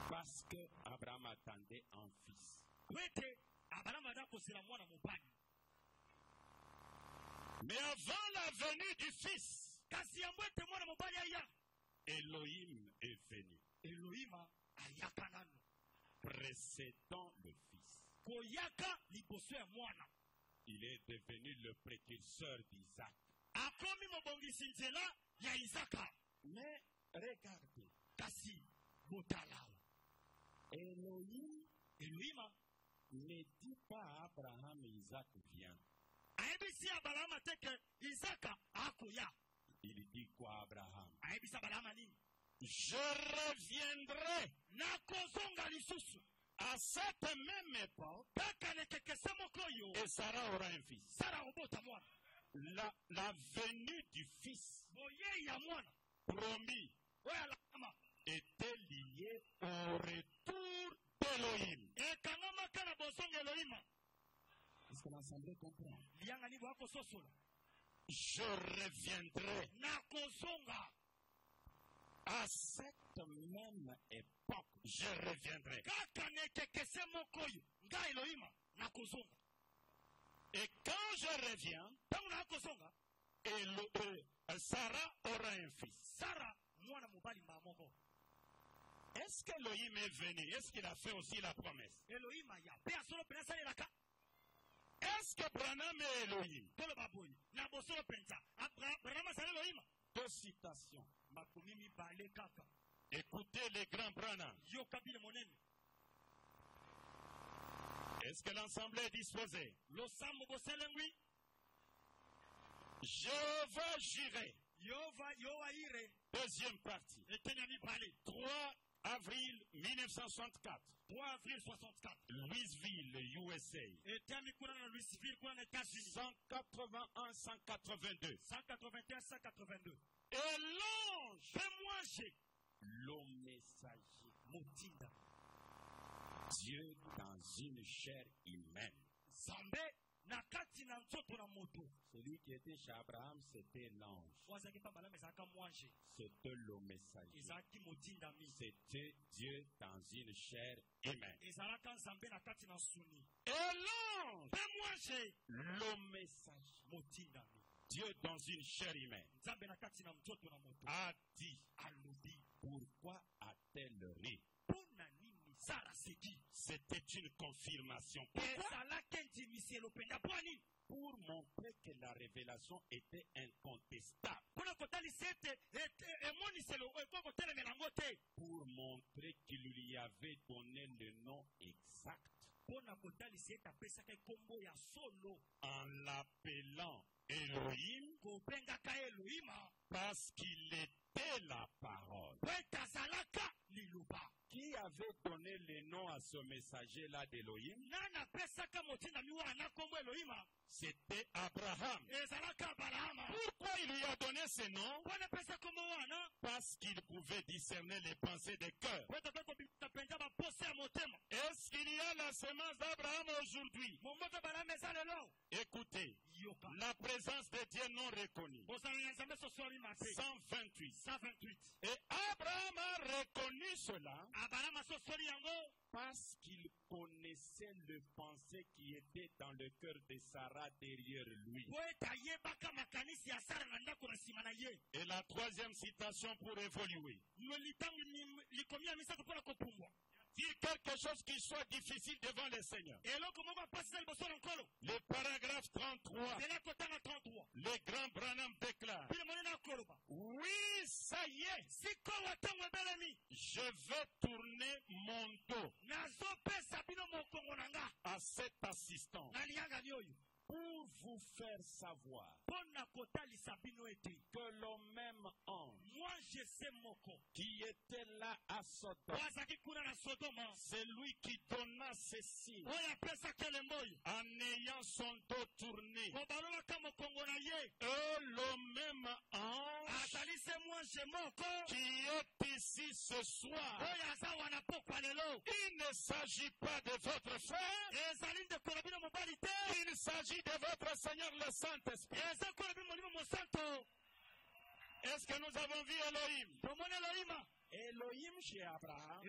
Parce que Abraham attendait un fils. Kwete Abraham ada kozela mwana mobali. Mais avant la venue du fils, Kasi yango ete mwana mobali aya. Elohim est venu, Elohim ayaka nanu. précédant le fils. Koyaka liboso ya mwana. Il est devenu le précurseur d'Isaac. Akomi mobongisi nzela ya Isaka. Mais regardez, Kasi botala. Elohim Elohim ne dit pas à Abraham, Isaac vient. ayebisi Abraham te ke Isaka akoya. Il dit quoi à Abraham? Ayebisi Abraham nini? Je reviendrai Nakozonga lisusu. à cette même époque Kaka nekekese moko yo. et Sarah aura un fils. Sara obota mwana. La venue du fils Boye ya mwana. promis Oya alakama. était liée au retour d'Elohim. Ekangama kana bosonga Elohim. Est-ce que l'Assemblée comprend? Lianga ni wako sosola. Je reviendrai Nakozonga. à cette même époque. Je reviendrai. Kaka nekekese moko yo. Nga Elohim nakozonga. Et quand je reviens, Tango nakozonga. Sarah aura un fils. Sara mwana mobali mba moko. Est-ce qu'Elohim est venu? Est-ce qu'il a fait aussi la promesse? Elohim ya. Pe asolo pena salelaka. Est-ce que Branham est Elohim? Tolo baboyi. Na bosolo penza. Abraham asala Elohim. Deux citations. Makomi mibale kaka. Écoutez les grands Branham. Yo kabile monene. Est-ce que l'Assemblée est disposée? Losambo boselengwi. Jéhovah Jireh. Yova ire. Deuxième partie. Etenya mibale. 3 avril 1964. 3 avril 64. Louisville, USA. Etenya mikuna na Louisville kuna na États-Unis. 181-182. 181-182. Et l'ange, Témoignez. le messager, Motinda. Dieu dans une chair humaine. Zambe na kati na nzoto na moto. Celui qui était chez Abraham, c'était l'ange. Wazaki pa bala mesaka mwange. C'était le messager. Ezaki motinda mi. C'était Dieu dans une chair humaine. Ezalaka nzambe na kati na suni. Et l'ange, Témoignez. le messager, Motinda mi. Dieu dans une chair humaine, Nzambe na kati na nzoto na moto. a dit, Alobi. pourquoi a-t-elle ri? Pona nini Sara seki. C'était une confirmation. Pourquoi? Ezalaka ntimiselo lopenda pwani. Pour montrer que la révélation était incontestable. Pona kotalisa ete emoniselo ekoko telemela yango te. Pour montrer qu'il lui avait donné le nom exact. Pona kotalisa ete apesaka kombo ya solo. En l'appelant Elohim, Kopengaka Elohima. parce qu'il était la parole. Po ete azalaka liloba. Qui avait donné le nom à ce messager-là d'Elohim? Nani apesaka motinda mi wana kombo Elohima. C'était Abraham. Ezalaka Abrahama. Pourquoi il lui a donné ce nom? Pona apesa kombo wana. Parce qu'il pouvait discerner les pensées des cœurs. Po ete pe kobimisa penza bapose ya motema. Est-ce qu'il y a la semence d'Abraham aujourd'hui? Momoto balama eza lelo. Écoutez, Yoka. la la présence de Dieu non reconnue. 128. 128. Et Abraham a reconnu cela parce qu'il connaissait le pensée qui était dans le cœur de Sarah derrière lui. Et la troisième citation pour évoluer. Dit quelque chose qui soit difficile devant le Seigneur. Le paragraphe 33. Le grand Branham déclare. Oui, ça y est. Je vais tourner mon dos à cet assistant pour vous faire savoir que le même ange qui était là à Sodome, c'est lui qui donna ces signes en ayant son dos tourné. Et le même ange qui est ici ce soir, il ne s'agit pas de votre frère, il s'agit de votre Seigneur le Saint-Esprit. Est-ce que nous avons vu Elohim? Elohim chez Abraham,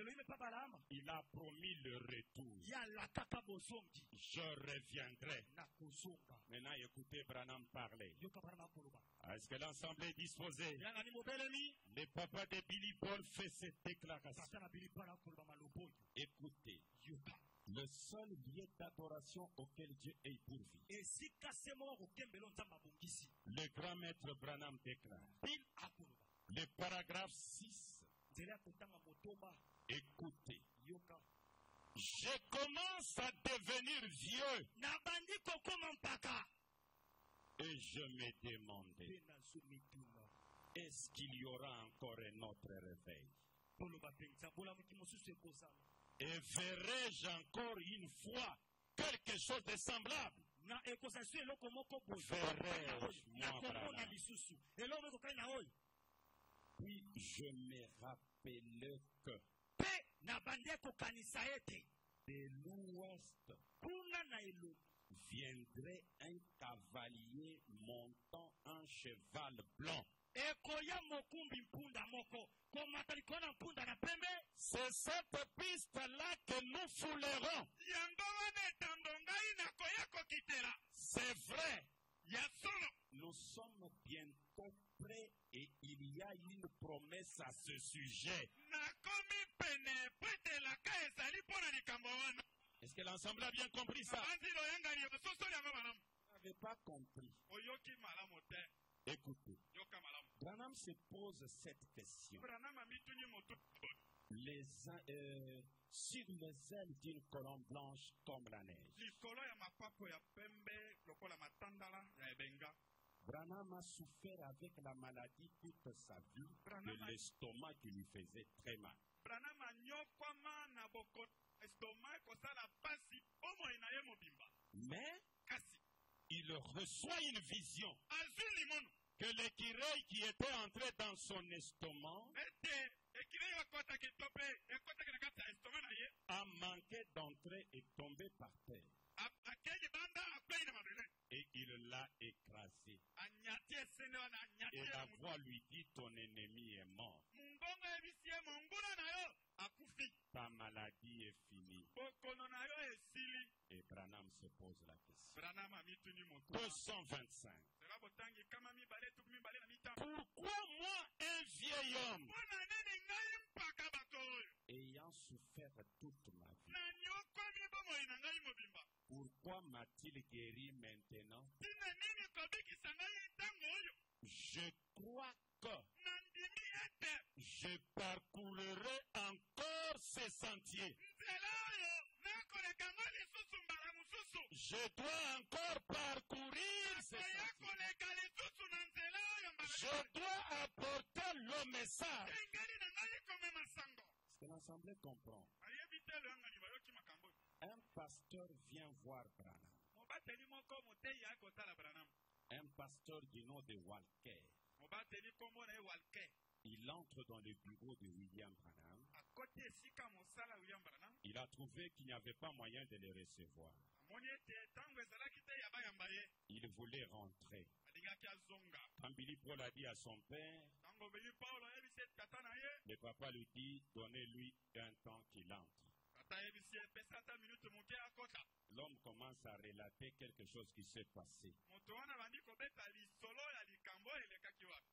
il a promis le retour. Je reviendrai. Maintenant, écoutez Branham parler. Est-ce que l'ensemble est disposé? Le papa de Billy Paul fait cette déclaration. Écoutez. Le seul lieu d'adoration auquel Dieu est pourvu. Le grand maître Branham déclare. Le paragraphe 6. Écoutez. Je commence à devenir vieux. Et je me demandais, est-ce qu'il y aura encore un autre réveil? Et verrai-je encore une fois quelque chose de semblable? Verrai-je, moi, Branham? Puis je me rappelais que de l'ouest viendrait un cavalier montant un cheval blanc. C'est cette piste-là que nous foulerons. C'est vrai. Nous sommes bientôt prêts et il y a une promesse à ce sujet. Est-ce que l'ensemble a bien compris ça? Vous n'avez pas compris. Écoutez, Branham se pose cette question. Sur les ailes d'une colombe blanche comme la neige. Branham a souffert avec la maladie toute sa vie de l'estomac qui lui faisait très mal. Mais il reçoit une vision que l'écureuil qui était entré dans son estomac a manqué d'entrer et tombé par terre. Et il l'a écrasé. Et la voix lui dit, ton ennemi est mort. Ta maladie est finie. Et Branham se pose la question. 225. Pourquoi moi, un vieil homme, ayant souffert toute ma vie, pourquoi m'a-t-il guéri maintenant? Je crois que je parcourrai encore ces sentiers. Je dois encore parcourir ces sentiers. Je dois apporter le message. Est-ce que l'ensemble comprend? Un pasteur vient voir Branham. Un pasteur du nom de Walker. Il entre dans le bureau de William Branham. Il a trouvé qu'il n'y avait pas moyen de le recevoir. Il voulait rentrer. Quand Billy Paul a dit à son père, le papa lui dit, donnez-lui un temps qu'il entre. L'homme commence à relater quelque chose qui s'est passé.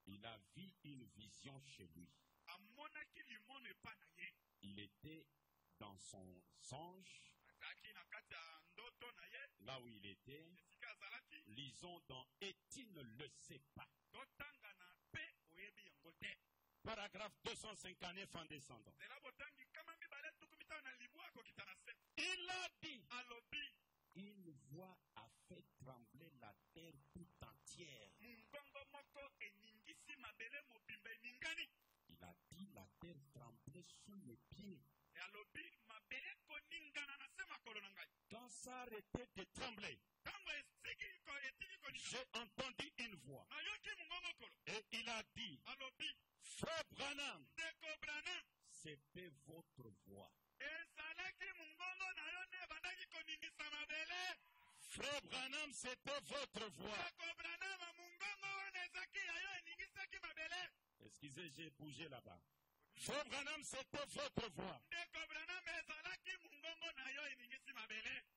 Il a vu une vision chez lui. Il était dans son songe, là où il était. Lisons dans « Et tu ne le sais pas ». Paragraphe 259 en descendant. Il a dit, une voix a fait trembler la terre tout entière. Il a dit, la terre tremblait sous mes pieds. Quand ça arrêtait de trembler, j'ai entendu une voix. Et il a dit, Frère Branham, c'était votre voix. Frère Branham, c'était votre voix. Excusez, j'ai bougé là-bas. Frère Branham, c'était votre voix.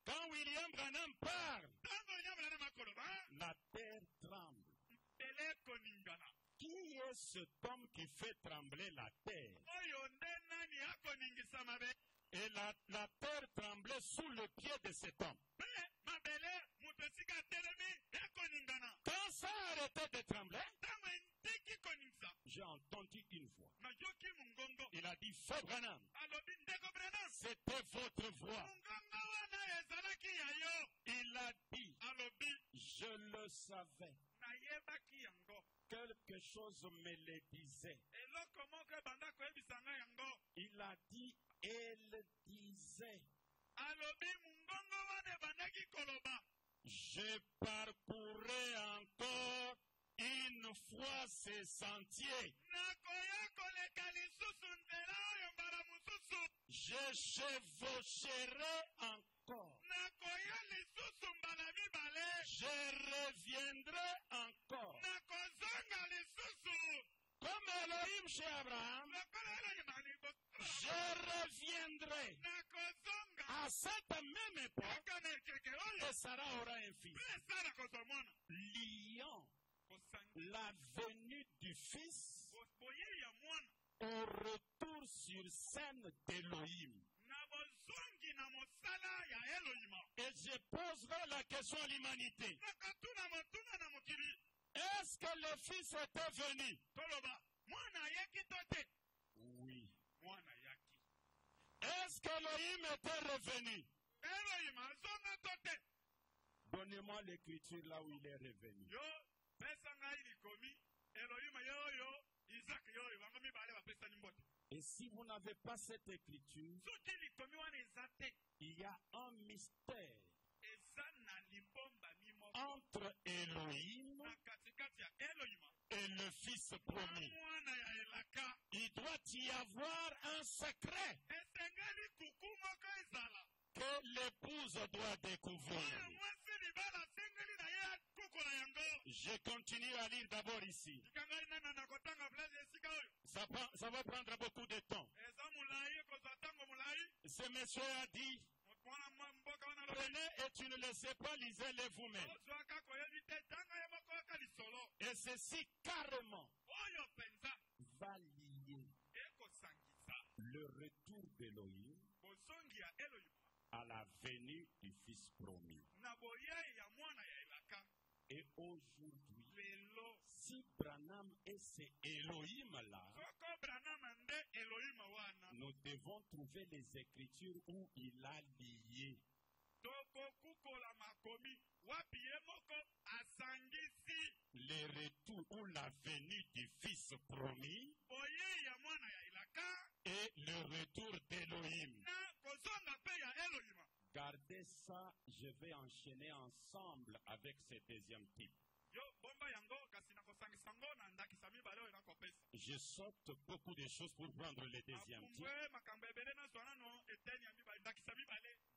Quand William Branham parle, la terre tremble. Qui est cet homme qui fait trembler la terre? Et la terre tremblait sous le pied de cet homme. Quand ça a arrêté de trembler, j'ai entendu une voix. Il a dit, Frère Branham, c'était votre voix. Il a dit, je le savais. Quelque chose me le disait. Il a dit, elle disait, je parcourais encore une fois ces sentiers. Je chevaucherai encore. Je reviendrai encore. Comme Elohim chez Abraham, je reviendrai à cette même époque et Sarah aura un fils. Liant la venue du fils au retour sur scène d'Elohim. Et je poserai la question à l'humanité. Est-ce que le fils était venu? Oui. Est-ce que Elohim était revenu? Donnez-moi l'écriture là où il est revenu. Et si vous n'avez pas cette écriture, il y a un mystère entre Elohim et le Fils promis. Il doit y avoir un secret que l'épouse doit découvrir. Je continue à lire d'abord ici. Ça va prendre beaucoup de temps. Ce monsieur a dit, prenez et tu ne le sais pas, lisez-les vous-même. Et ceci carrément va lier le retour d'Elohim à la venue du Fils promis. Et aujourd'hui, si Branham est ce Elohim-là, nous devons trouver les Écritures où il a lié le retour ou la venue du Fils promis et le retour d'Elohim. Gardez ça, je vais enchaîner ensemble avec ce deuxième type. Je saute beaucoup de choses pour prendre le deuxième type.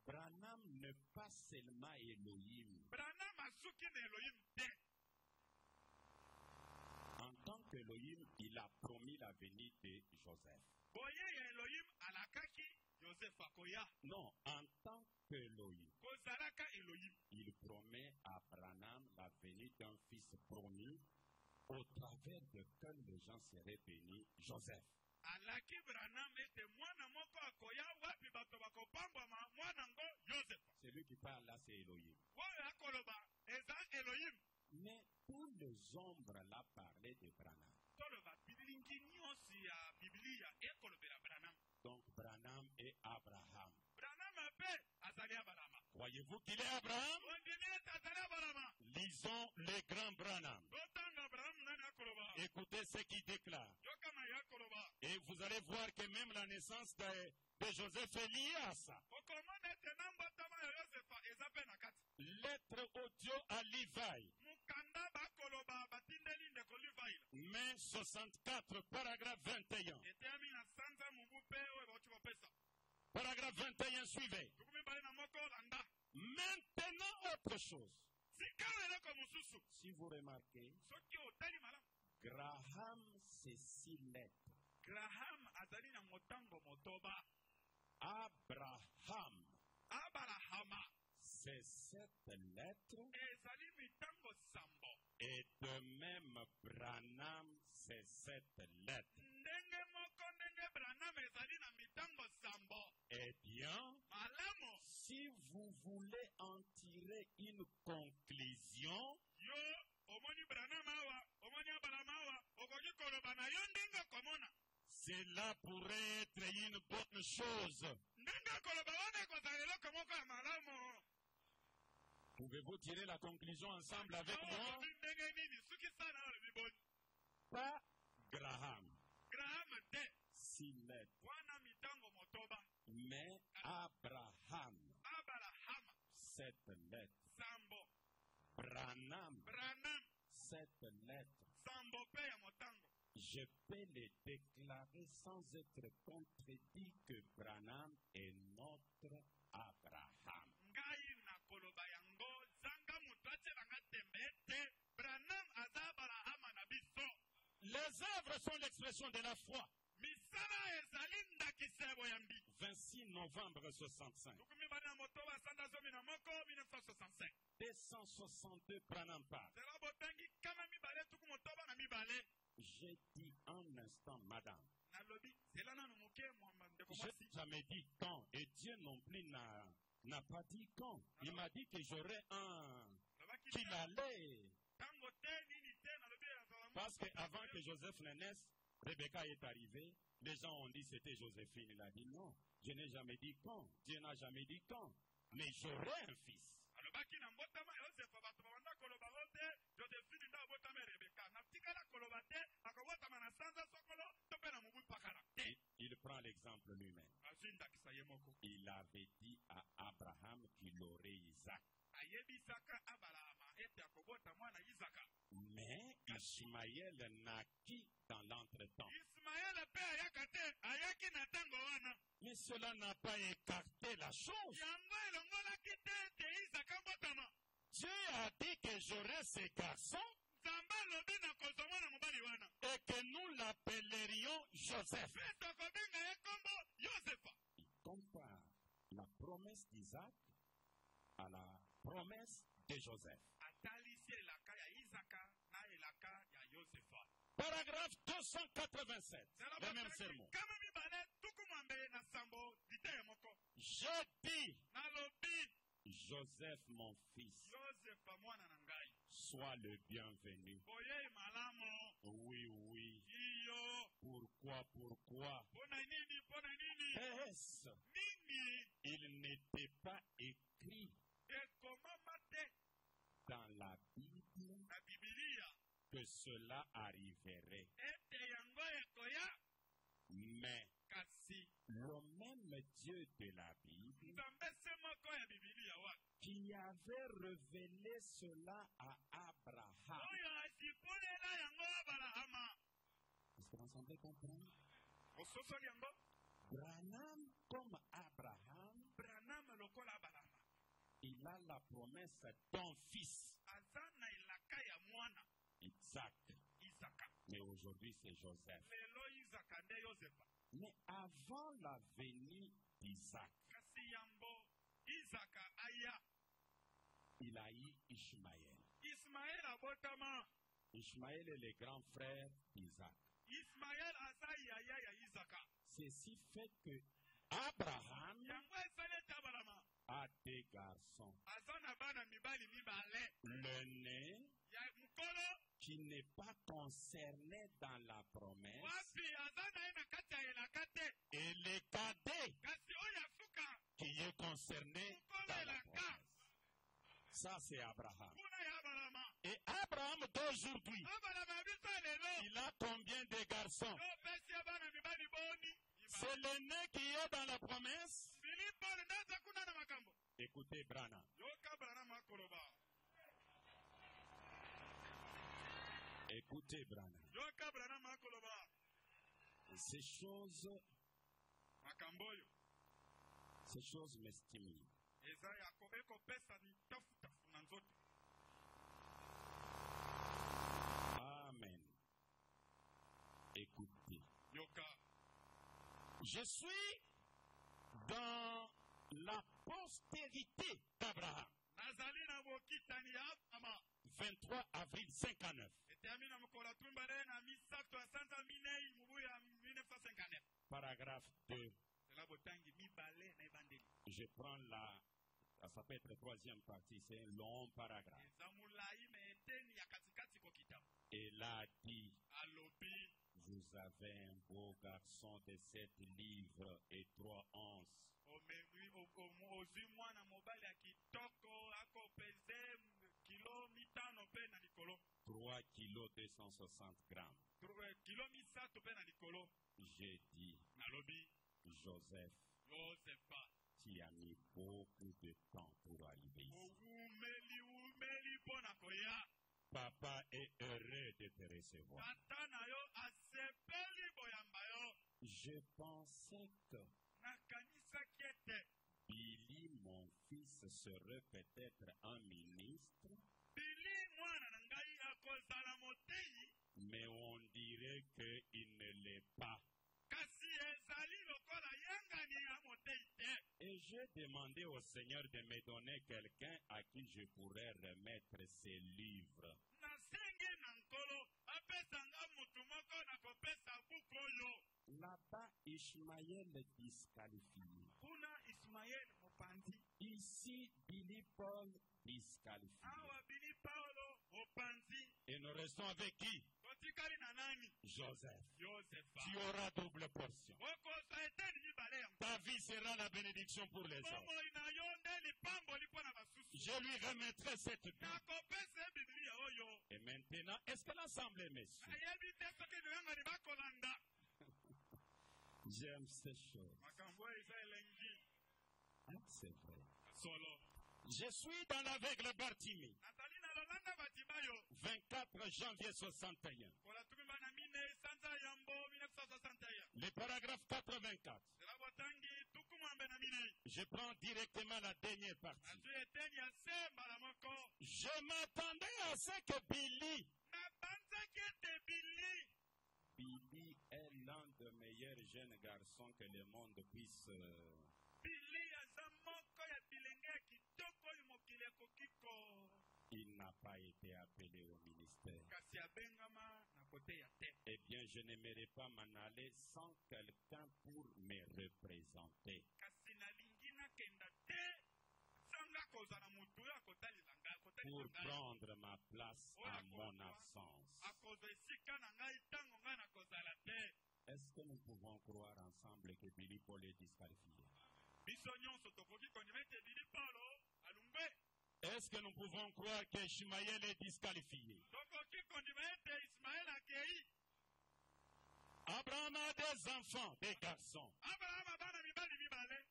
Branham n'est pas seulement Elohim. Branham azuki na Elohim te. En tant qu'Elohim, il a promis la venue de Joseph. Boye ya Elohim alakaki Joseph akoya. Non, en tant qu'Elohim, Kozalaka Elohim. il promet à Branham la venue d'un fils promis au travers duquel les gens seraient bénis, Joseph. Alaki Branham ete mwana moko akoya wapi bato bakopambwa mwana ngo Joseph. Celui qui parle là, c'est Elohim. Oyo akoloba eza Elohim. Mais tous les ombres là parlaient de Branham. Toloba bibilingi nyonsi ya Biblia ekolobela Branham. Donc Branham est Abraham. Branham pe azali Abraham. Croyez-vous qu'il est Abraham? Ondine azali Abraham. Lisons le grand Branham. Otanga Abraham nani akoloba. Écoutez ce qu'il déclare. Yokama yakoloba. Et vous allez voir que même la naissance de Joseph est liée à ça. Okomona ete nambotama ya Yosefa eza pe na kati. Lettre audio à Levi. Mukanda bakoloba batindeli ndeko Levi. Mai 64, paragraphe 21. Etemi na sanza mubu pe oyo bauti bopesa. Paragraphe 21 suivait. Tukumi bali na moko landa. Maintenant, autre chose. Sikala eloko mususu. Si vous remarquez, Soki otali malamu. Graham, c'est 6 lettres. Graham azali na motango motoba. Abraham, Abrahama. c'est 7 lettres. Ezali mitango sambo. Et de même, Branham, c'est 7 lettres. Ndenge moko ndenge Branham ezali na mitango sambo. Eh bien, Malamu. si vous voulez en tirer une conclusion, Yo omoni Branham awa, omoni Abraham awa, okoki koloba na yo ndenge komona. cela pourrait être une bonne chose. Ndenge koloba wana ekozala eloko moko ya malamu. Pouvez-vous tirer la conclusion ensemble avec moi? Ndenge nini suki sana olobi boni. Pas Graham, Graham te. 6 lettres, Wana mitango motoba. mais Abraham, Abrahama. 7 lettres. Sambo. Branham, Branham. 7 lettres. Sambo pe ya motango. Je peux les déclarer sans être contredit que Branham est notre Abraham. Ngai na koloba yango zanga mutu atelanga tembe te. Branham aza Abrahama na biso. Les œuvres sont l'expression de la foi. Misala ezali ndakisebo ya mbi. 26 novembre 65. Tukumi bana motoba sanda zomi na moko 1965. 262 Branham parle. Zela botangi kama mibale tuku motoba na mibale. J'ai dit un instant, madame. Nalobi zela nanu muke mwamba ndeko Je mwasi. n'ai jamais dit quand. Et Dieu non plus n'a pas dit quand. Il m'a dit que j'aurais un Nalobaki qu'il allait. tango te nini te nalobi azala Parce qu'avant que Joseph ne naisse, Rebecca est arrivée. Les gens ont dit c'était Joséphine. Il a dit non. Je n'ai jamais dit quand. Dieu n'a jamais dit quand. Mais j'aurai un fils. alobaki na mbotama Yosefa bato babanda koloba ote Josephine nda abotama Rebeka natikala koloba te akobotama na sanza sokolo to mpe na mobu pakala te. Il prend l'exemple lui-même. azwi ndakisa ye moko. Il avait dit à Abraham qu'il aurait Isaac. ayebisaka Abrahama ete akobota mwana Isaka. Mais Ishmaël naquit dans l'entretemps. Ismaele mpe ayaka te ayaki na ntango wana. Mais cela n'a pas écarté la chose. yango elongolaki te ete Isaka mbotama. Dieu a dit que j'aurais ce garçon Nzambe alobi na kozwa mwana mobali wana. et que nous l'appellerions Joseph. Mpe tokobenga ye kombo Yosefa. Il compare la promesse d'Isaac à la promesse de Joseph. atalisi elaka ya Isaka na elaka ya Yosefa. Paragraphe 287, le même sermon. kama mibale tuku mwambe na sambo dite ya moko. Je dis, Nalobi Joseph mon fils, Yosefa mwana na ngai. sois le bienvenu. Boye malamu. Oui, oui. Iyo. Pourquoi? Pona nini? Est-ce Nini. il n'était pas écrit Ekomama te dans la Bible na Biblia. que cela arriverait? Ete yango ekoya. Mais Kasi. le même Dieu de la Bible Nzambe se moko ya Biblia wa. qui avait révélé cela à Abraham. Oyo asipolela yango Abrahama. Est-ce que vous entendez comprendre? Ososoli yango. Branham comme Abraham Branham lokola la promesse d'un fils, aza na elaka ya mwana Isaac. Isaka. Mais aujourd'hui, c'est Joseph. Lelo Isaka nde Yosefa. Mais avant la venue d'Isaac, Kasi yambo Isaka aya. il a eu Ishmaël. Ismaël abotama. Ishmaël est le grand frère d'Isaac. Ismaël aza yaya ya Isaka. Ceci fait que Abraham Yango esale tabalama. a deux garçons. Aza na bana mibali mibale. L'aîné, Ya mukolo. qui n'est pas concerné dans la promesse, Wapi aza na ye na kati ya elaka te. et le cadet, Kasi oyo asuka. qui est concerné dans la promesse. Ça, c'est Abraham. Kuna ya balama. Et Abraham d'aujourd'hui, Abalama biso lelo. il a combien de garçons? Yo pesi ya bana mibali boni. C'est l'aîné qui est dans la promesse. Filipo ndaza kuna na makambo. Écoutez, Branham. Yoka Branham akoloba. Écoutez, Branham. Yoka Branham akoloba. Ces choses me stimulent. Eza yako eko pesa ni tafuta na nzoto. Amen. Écoutez. Yoka. Je suis dans la postérité d'Abraham. Nazali na bokitani ya ama. 23 avril 59. Etemi na mkola tumbale na misakto ya sanza minei mubu ya 1959. Paragraphe 2. Cela botangi mibale na ebandeli. Je prends ça peut être la troisième partie, c'est un long paragraphe. Eza mulai me eteni ya katikati ko kitabu. Et là dit, Alobi. vous avez un beau garçon de 7 livres et 3 onces. Ozwi mwana mobali ya kitoko ako peze kilo mitano pe na likolo. 3 kilos 260 grammes. Kilo misato pe na likolo. J'ai dit, Nalobi. Joseph, Yosefa. tu as mis beaucoup de temps pour arriver ici. Umeli pona koya. Papa est heureux de te recevoir. Tata na yo asepeli boyamba yo. Je pensais que Nakanisa kiete. Billy, mon fils, serait peut-être un ministre, Bili mwana na ngai akozala motei. mais on dirait qu'il ne l'est pas. Kasi ezali lokola yangani ya motei te. Et j'ai demandé au Seigneur de me donner quelqu'un à qui je pourrais remettre ses livres. Nasenge na nkolo apesa nga mutu moko na kopesa buku oyo. Là-bas, Ishmaël est disqualifié. Kuna Ismael mopanzi. Ici, Billy Paul disqualifié. Awa Bili Paulo mopanzi. Et nous restons avec qui? Kotikali na nani? Joseph. Yosefa. Tu auras double portion. Okosa eteni mibale ya Ta vie sera la bénédiction pour les hommes. Bongo ina yo nde lipambo lipo na basusu. Je lui remettrai cette Bible. Nakopesa Biblia oyo. Et maintenant, est-ce que l'Assemblée est messieurs? Nayebi te soki bilangani bakolanda. J'aime ces choses. Makambo eza elengi. Ah, c'est vrai. Solo. Je suis dans l'aveugle Bartimée. Natali na lolanda batibayo. 24 janvier 61. Kola tumba na mine sanza yambo 1961. Le paragraphe 84. Cela botangi tukumambe na mine. Je prends directement la dernière partie. Azu eteni ya semba la moko. Je m'attendais à ce que Billy. Na banzaki ete Bili. Billy est l'un des meilleurs jeunes garçons que le monde puisse. Bili aza moko ya bilenge ya kitoko oyo mokili ekokiko. Il n'a pas été appelé au ministère. Kasi abengama na koteya te. Eh bien, je n'aimerais pas m'en aller sans quelqu'un pour me représenter. Kasi nalingi nakenda te. Sanga kozala mutu oyo akotalisa ngai. Pour prendre ma place à mon absence. Akozwa esika na ngai ntango ngai nakozala te. Est-ce que nous pouvons croire ensemble que Billy Paul est disqualifié? Biso nyonso tokoki kondima ete Bili Paulo alungwe. Est-ce que nous pouvons croire que Ishmaël est disqualifié? Tokoki kondima ete Ismael akei. Abraham a des enfants, des garçons. Abraham abana mibali mibale.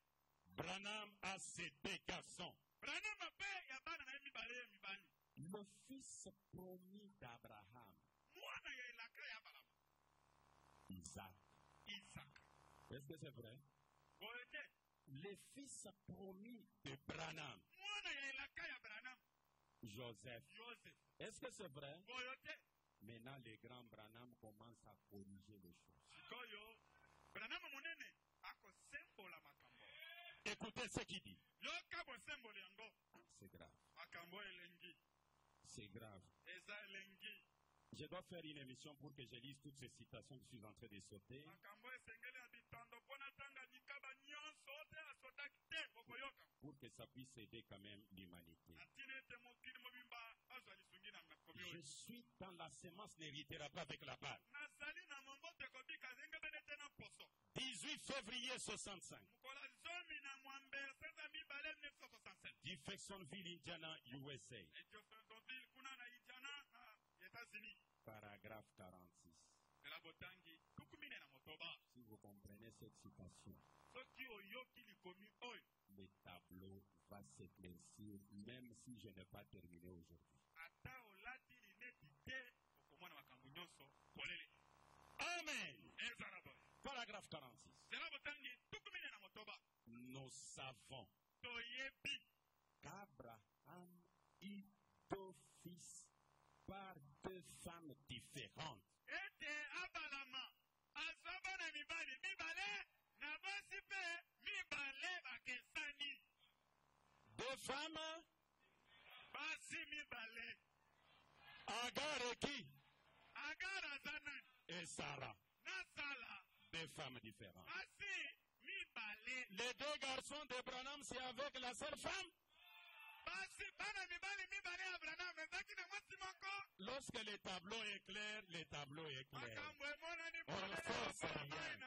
Branham a ses deux garçons. Branham pe ya bana na ye mibale mibali. Le fils promis d'Abraham, Mwana ya elaka ya balama. Isaac. Isaac. Est-ce que c'est vrai? Boye te. Le fils promis de Branham, Mwana ya elaka Joseph. Est-ce que c'est vrai? Maintenant, les grands Branham commencent à corriger les choses. Écoutez ce qu'il dit. C'est grave. C'est grave. Je dois faire une émission pour que je lise toutes ces citations que je suis en train de sauter. Pour que ça puisse aider quand même l'humanité. Je suis dans la semence n'héritera pas avec la balle. 18 février 65. Jeffersonville, Indiana, USA. Paragraphe 46. Si vous comprenez cette citation, le tableau va s'éclaircir même si je n'ai pas terminé aujourd'hui. Amen. Paragraphe 46. Nous savons qu'Abraham eut deux fils par deux femmes différentes. Deux femmes. Agar et qui? Et Sarah. Deux femmes différentes. Les deux garçons de Branham, c'est avec la seule femme? Lorsque le tableau est clair, le tableau est clair. On ne force rien.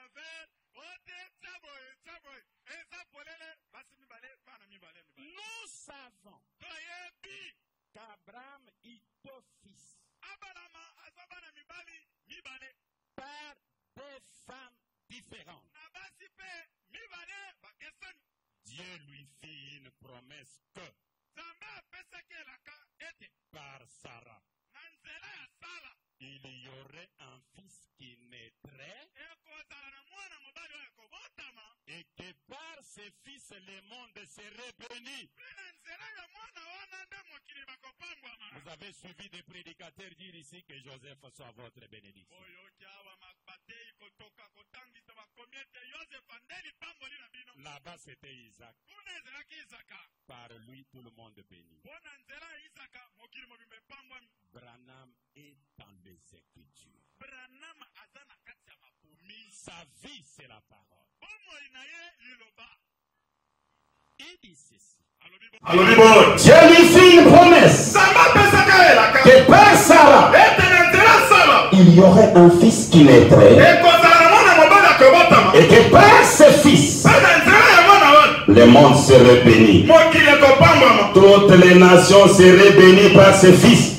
Nous savons qu'Abraham eut deux fils par deux femmes différentes. Dieu lui fit une promesse que par Sarah, il y aurait un fils qui naîtrait et que par ce fils le monde serait béni. Vous avez suivi des prédicateurs dire ici que Joseph soit votre bénédiction. Là-bas c'était Isaac. Par lui tout le monde béni. Branham est dans les Écritures. Sa vie c'est la parole. Il dit ceci. Dieu lui fit une promesse que par Sarah, il y aurait un fils qui naîtrait et que par ce fils, le monde serait béni. Toutes les nations seraient bénies par ce fils.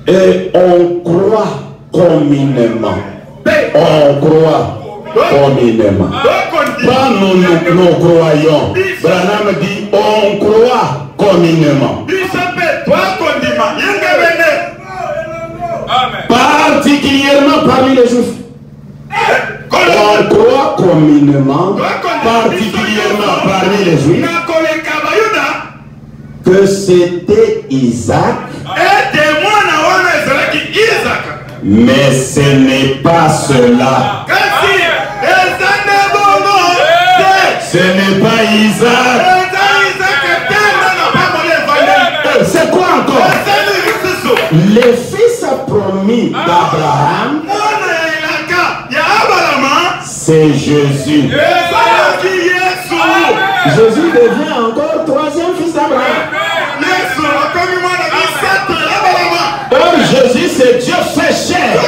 Et on croit communément. On croit communément. Pas nous croyons. Branham dit on croit communément. Particulièrement parmi les Juifs. On croit communément, particulièrement parmi les Juifs, que c'était Isaac. Mais ce n'est pas cela. Ce n'est pas Isaac. C'est quoi encore? Le fils promis d'Abraham, c'est Jésus. Jésus devient encore troisième fils d'Abraham. Or Jésus c'est Dieu fait chair.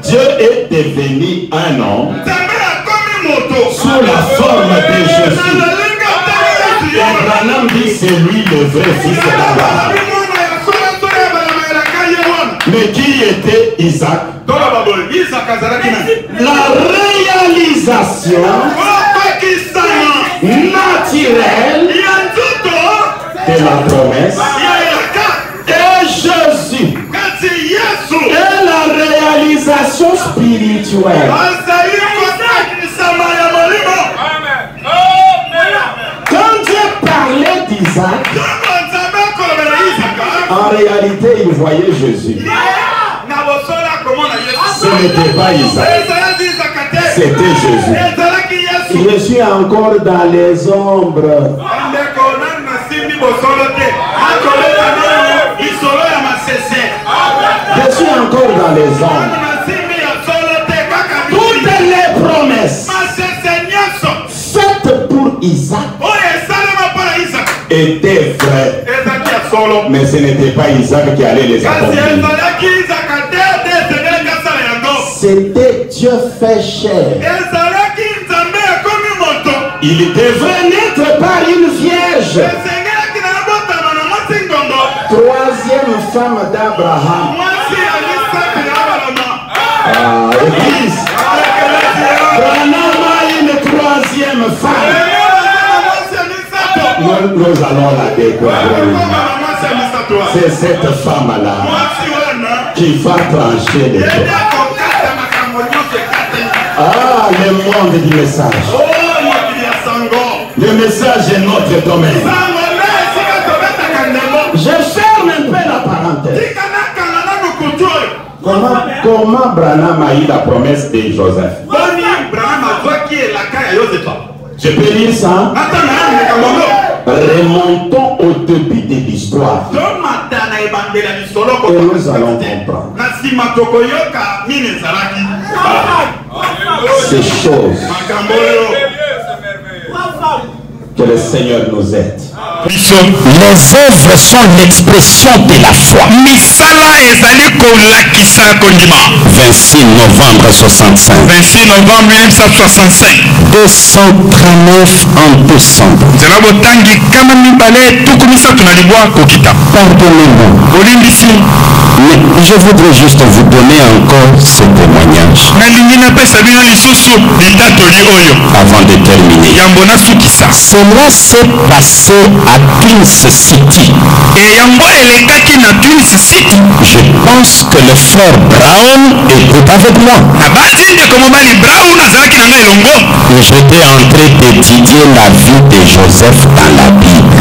Dieu est devenu un homme sous la forme de Jésus. Et Abraham dit c'est lui le vrai fils d'Abraham. Mais qui était Isaac? La réalisation naturelle de la promesse et Jésus est la réalisation spirituelle Isaac, en réalité, il voyait Jésus. Ce n'était pas Isaac, c'était Jésus. Je suis encore dans les ombres. Je suis encore dans les ombres. Toutes les promesses faites pour Isaac étaient vraies. Mais ce n'était pas Isaac qui allait les accomplir. C'était Dieu fait chair. Il devait naître par une vierge. Troisième femme d'Abraham. Église. Branham a une troisième femme. Nous allons la découvrir. C'est cette femme-là qui va trancher les choses. Ah, le monde du message. Le message est notre domaine. Je ferme un peu la parenthèse. Comment Branham a eu la promesse de Joseph? Je peux lire ça? Remontons au début de l'histoire. Et nous allons comprendre. Ces choses. Que le Seigneur nous aide. Les œuvres sont l'expression de la foi. 26 novembre 65. 26 novembre 1965. 239 en décembre. Pardonnez-moi. Mais je voudrais juste vous donner encore ce témoignage. Avant de terminer. Cela s'est passé à Twin City. Je pense que le frère Brown était avec moi. J'étais en train d'étudier la vie de Joseph dans la Bible.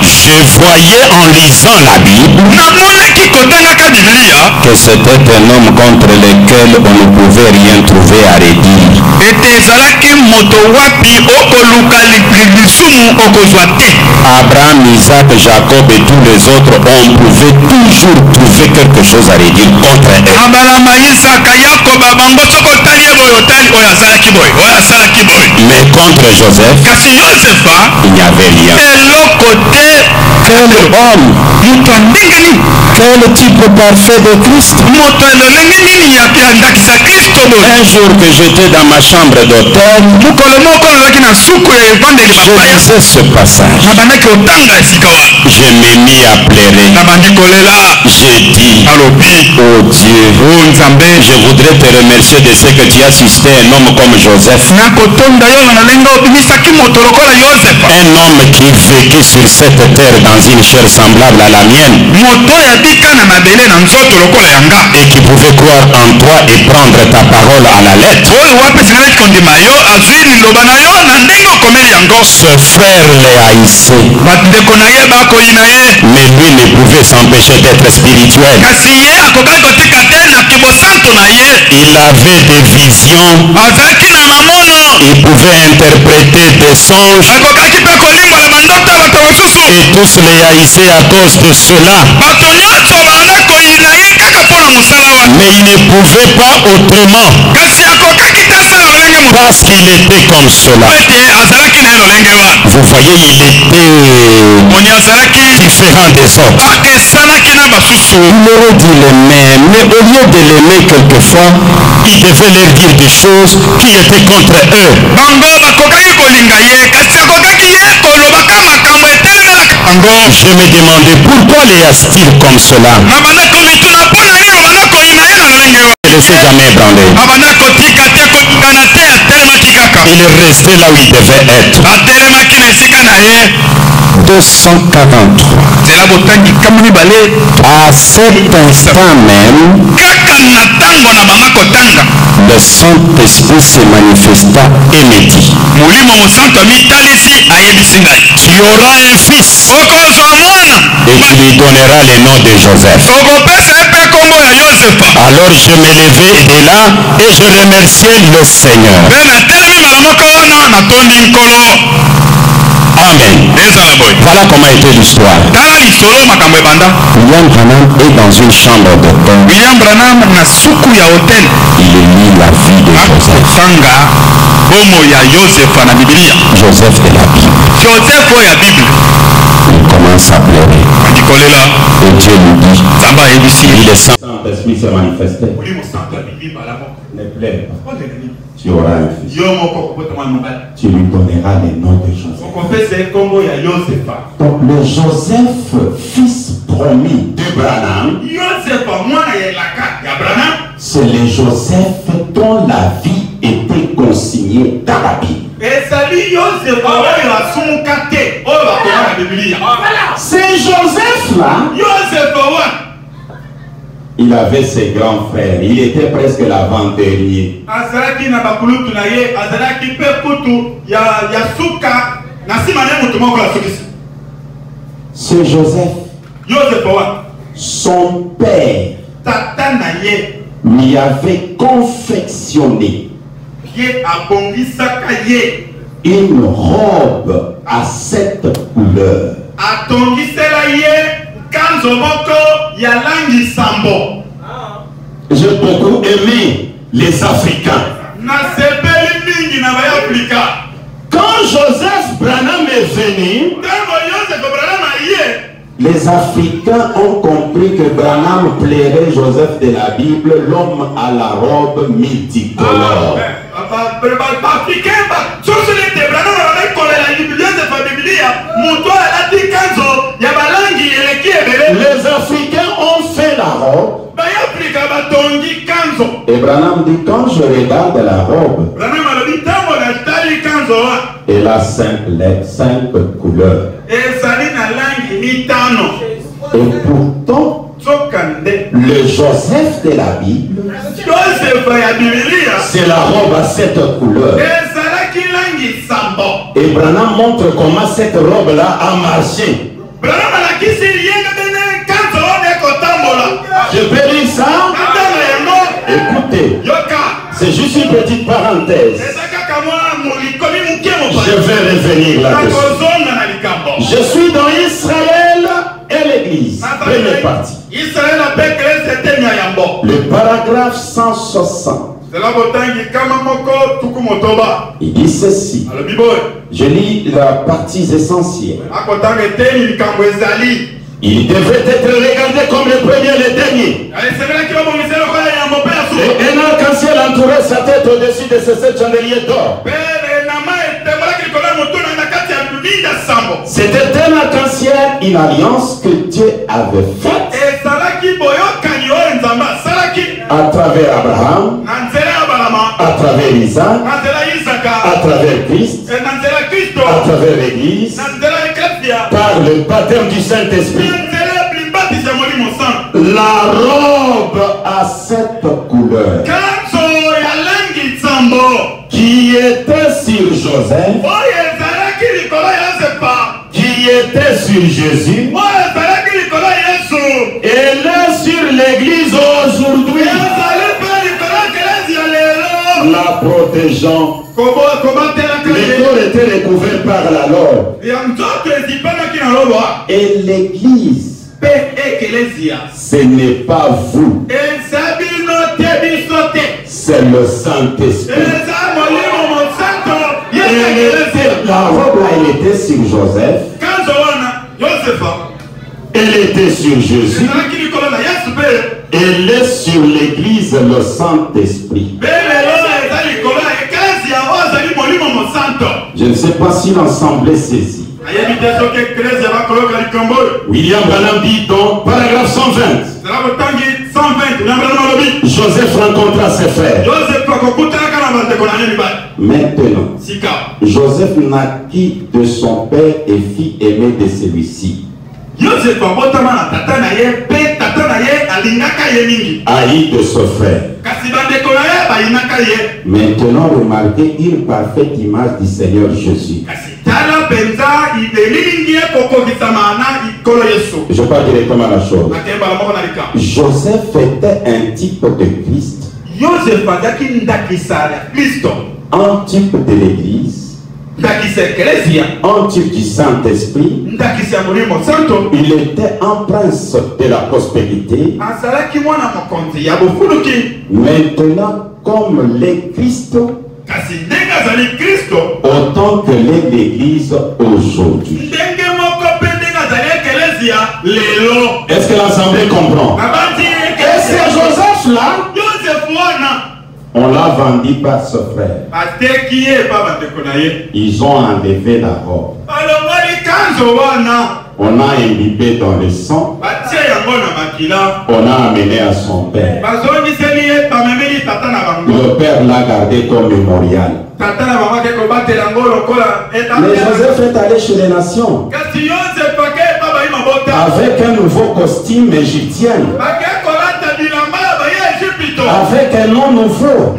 Je voyais en lisant la Bible que c'était un homme contre lequel on ne pouvait rien trouver à redire. Abraham, Isaac, Jacob et tous les autres, on pouvait toujours trouver quelque chose à redire contre eux. Mais contre Joseph, il n'y avait rien. Quel homme, quel type parfait de Christ. Un jour que j'étais dans ma chambre d'hôtel, je lisais ce passage. Je m'ai mis à pleurer. J'ai dit, oh Dieu, je voudrais te remercier de ce que tu as suscité un homme comme Joseph. Un homme qui vécut sur cette terre dans une chair semblable à la mienne. Et qui pouvait croire en toi et prendre ta parole à la lettre. Ce frère les haïssait. Mais lui ne pouvait s'empêcher d'être spirituel. Il avait des visions. Il pouvait interpréter des songes. Et tous les haïssaient à cause de cela. Mais il ne pouvait pas autrement. Parce qu'il était comme cela. Vous voyez, il était différent des autres. Il aurait dû l'aimer, mais au lieu de l'aimer quelquefois, il devait leur dire des choses qui étaient contre eux. Je me demandais pourquoi les a-t-il comme cela. Il ne s'est jamais ébranlé. Il est resté là où il devait être. 243. À cet instant même, le Saint-Esprit se manifesta et me dit, tu auras un fils et tu lui donneras le nom de Joseph. Alors je me levai de là et je remerciais le Seigneur. Amen. Voilà comment était l'histoire. William Branham est dans une chambre d'hôtel. Il lit la vie de Joseph. Joseph de la Bible. Il commence à pleurer. Et Dieu lui dit, le Saint-Esprit s'est manifesté. Ne pleure pas. Tu auras un fils. Tu lui donneras le nom de Joseph. Donc le Joseph, fils promis de Branham, c'est le Joseph dont la vie était consignée dans la Bible. C'est Joseph là. Il avait ses grands frères. Il était presque l'avant-dernier. C'est Joseph. Son père lui avait confectionné une robe à 7 couleurs. J'ai beaucoup aimé les Africains. Quand Joseph Branham est venu, les Africains ont compris que Branham plairait Joseph de la Bible, l'homme à la robe multicolore. Les Africains ont fait la robe. Et Branham dit, quand je regarde la robe, elle a 5 couleurs. Et pourtant, le Joseph de la Bible, c'est la robe à 7 couleurs. Et Branham montre comment cette robe-là a marché. Je peux dire ça? Écoutez, c'est juste une petite parenthèse. Je vais revenir là-dessus. Je suis dans Israël et l'Église. Première partie. Le paragraphe 160. Il dit ceci. Je lis la partie essentielle. Il devrait être regardé comme le premier et le dernier. Et un arc-en-ciel entourait sa tête au-dessus de ces 7 chandeliers d'or. C'était un arc-en-ciel, une alliance que Dieu avait faite à travers Abraham, à travers Isaac, à travers Christ, à travers l'Église, par le baptême du Saint-Esprit. La robe à 7 couleurs qui était sur Joseph, qui était sur Jésus, elle est sur l'Église aujourd'hui, la protégeant. Le corps était recouvert par la robe. Et l'Église, ce n'est pas vous, c'est le Saint-Esprit. La robe là, elle était sur Joseph, elle était sur Jésus, elle est sur l'Église, le Saint-Esprit. Je ne sais pas si l'ensemble est saisi. William Branham dit donc, paragraphe 120. Joseph rencontra ses frères. Maintenant, Joseph naquit de son père et fit aimer de celui-ci. Joseph abotama na tata na ye pe tata na ye alingaka ye mingi. Haï de ce frère. Kasi bandeko na ye bayinaka ye. Maintenant, remarquez une parfaite image du Seigneur Jésus. Kasi tala penza ibelingi ye kokokisama na ikolo Yesu. Je parle directement à la chose. Nakemba la moko na lika. Joseph était un type de Christ. Joseph azaki ndakisa ya Kristo. Un type de l'Église. Un type du Saint-Esprit. Il était un prince de la prospérité. Maintenant, comme les Christ, autant que l'Église aujourd'hui. Est-ce que l'Assemblée comprend? Et c'est Joseph-là, on l'a vendu par ce frère. Ils ont enlevé la robe. On a imbibé dans le sang. On a amené à son père. Le père l'a gardé comme mémorial. Mais Joseph est allé chez les nations avec un nouveau costume égyptien, avec un nom nouveau.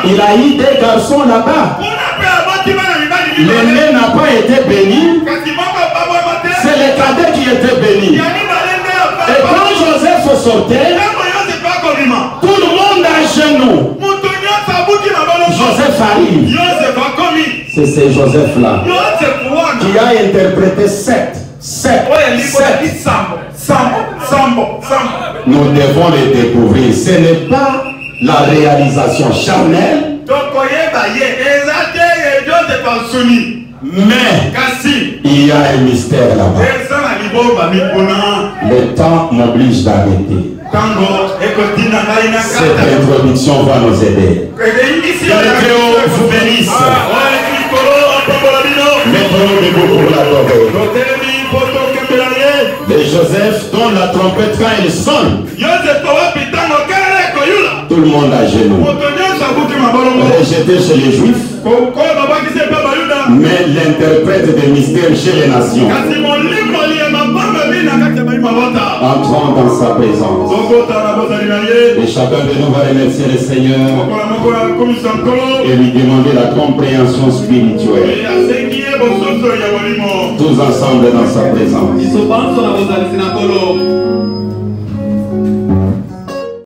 Il a eu des garçons là-bas. L'aîné n'a pas été béni. C'est le cadet qui était béni. Et quand Joseph sortait, tout le monde à genoux. Joseph arrive. C'est ce Joseph-là qui a interprété 7. Nous devons les découvrir. Ce n'est pas la réalisation charnelle. Mais il y a un mystère là-bas. Le temps m'oblige d'arrêter. Cette introduction va nous aider. Que le Créole vous bénisse. Mettons-nous debout pour l'adorer. Et Joseph donne la trompette quand il sonne. Tout le monde à genoux. Rejeté chez les Juifs. Mais l'interprète des mystères chez les nations. Entrons dans sa présence. Et chacun de nous va remercier le Seigneur et lui demander la compréhension spirituelle. Tous ensemble dans sa présence.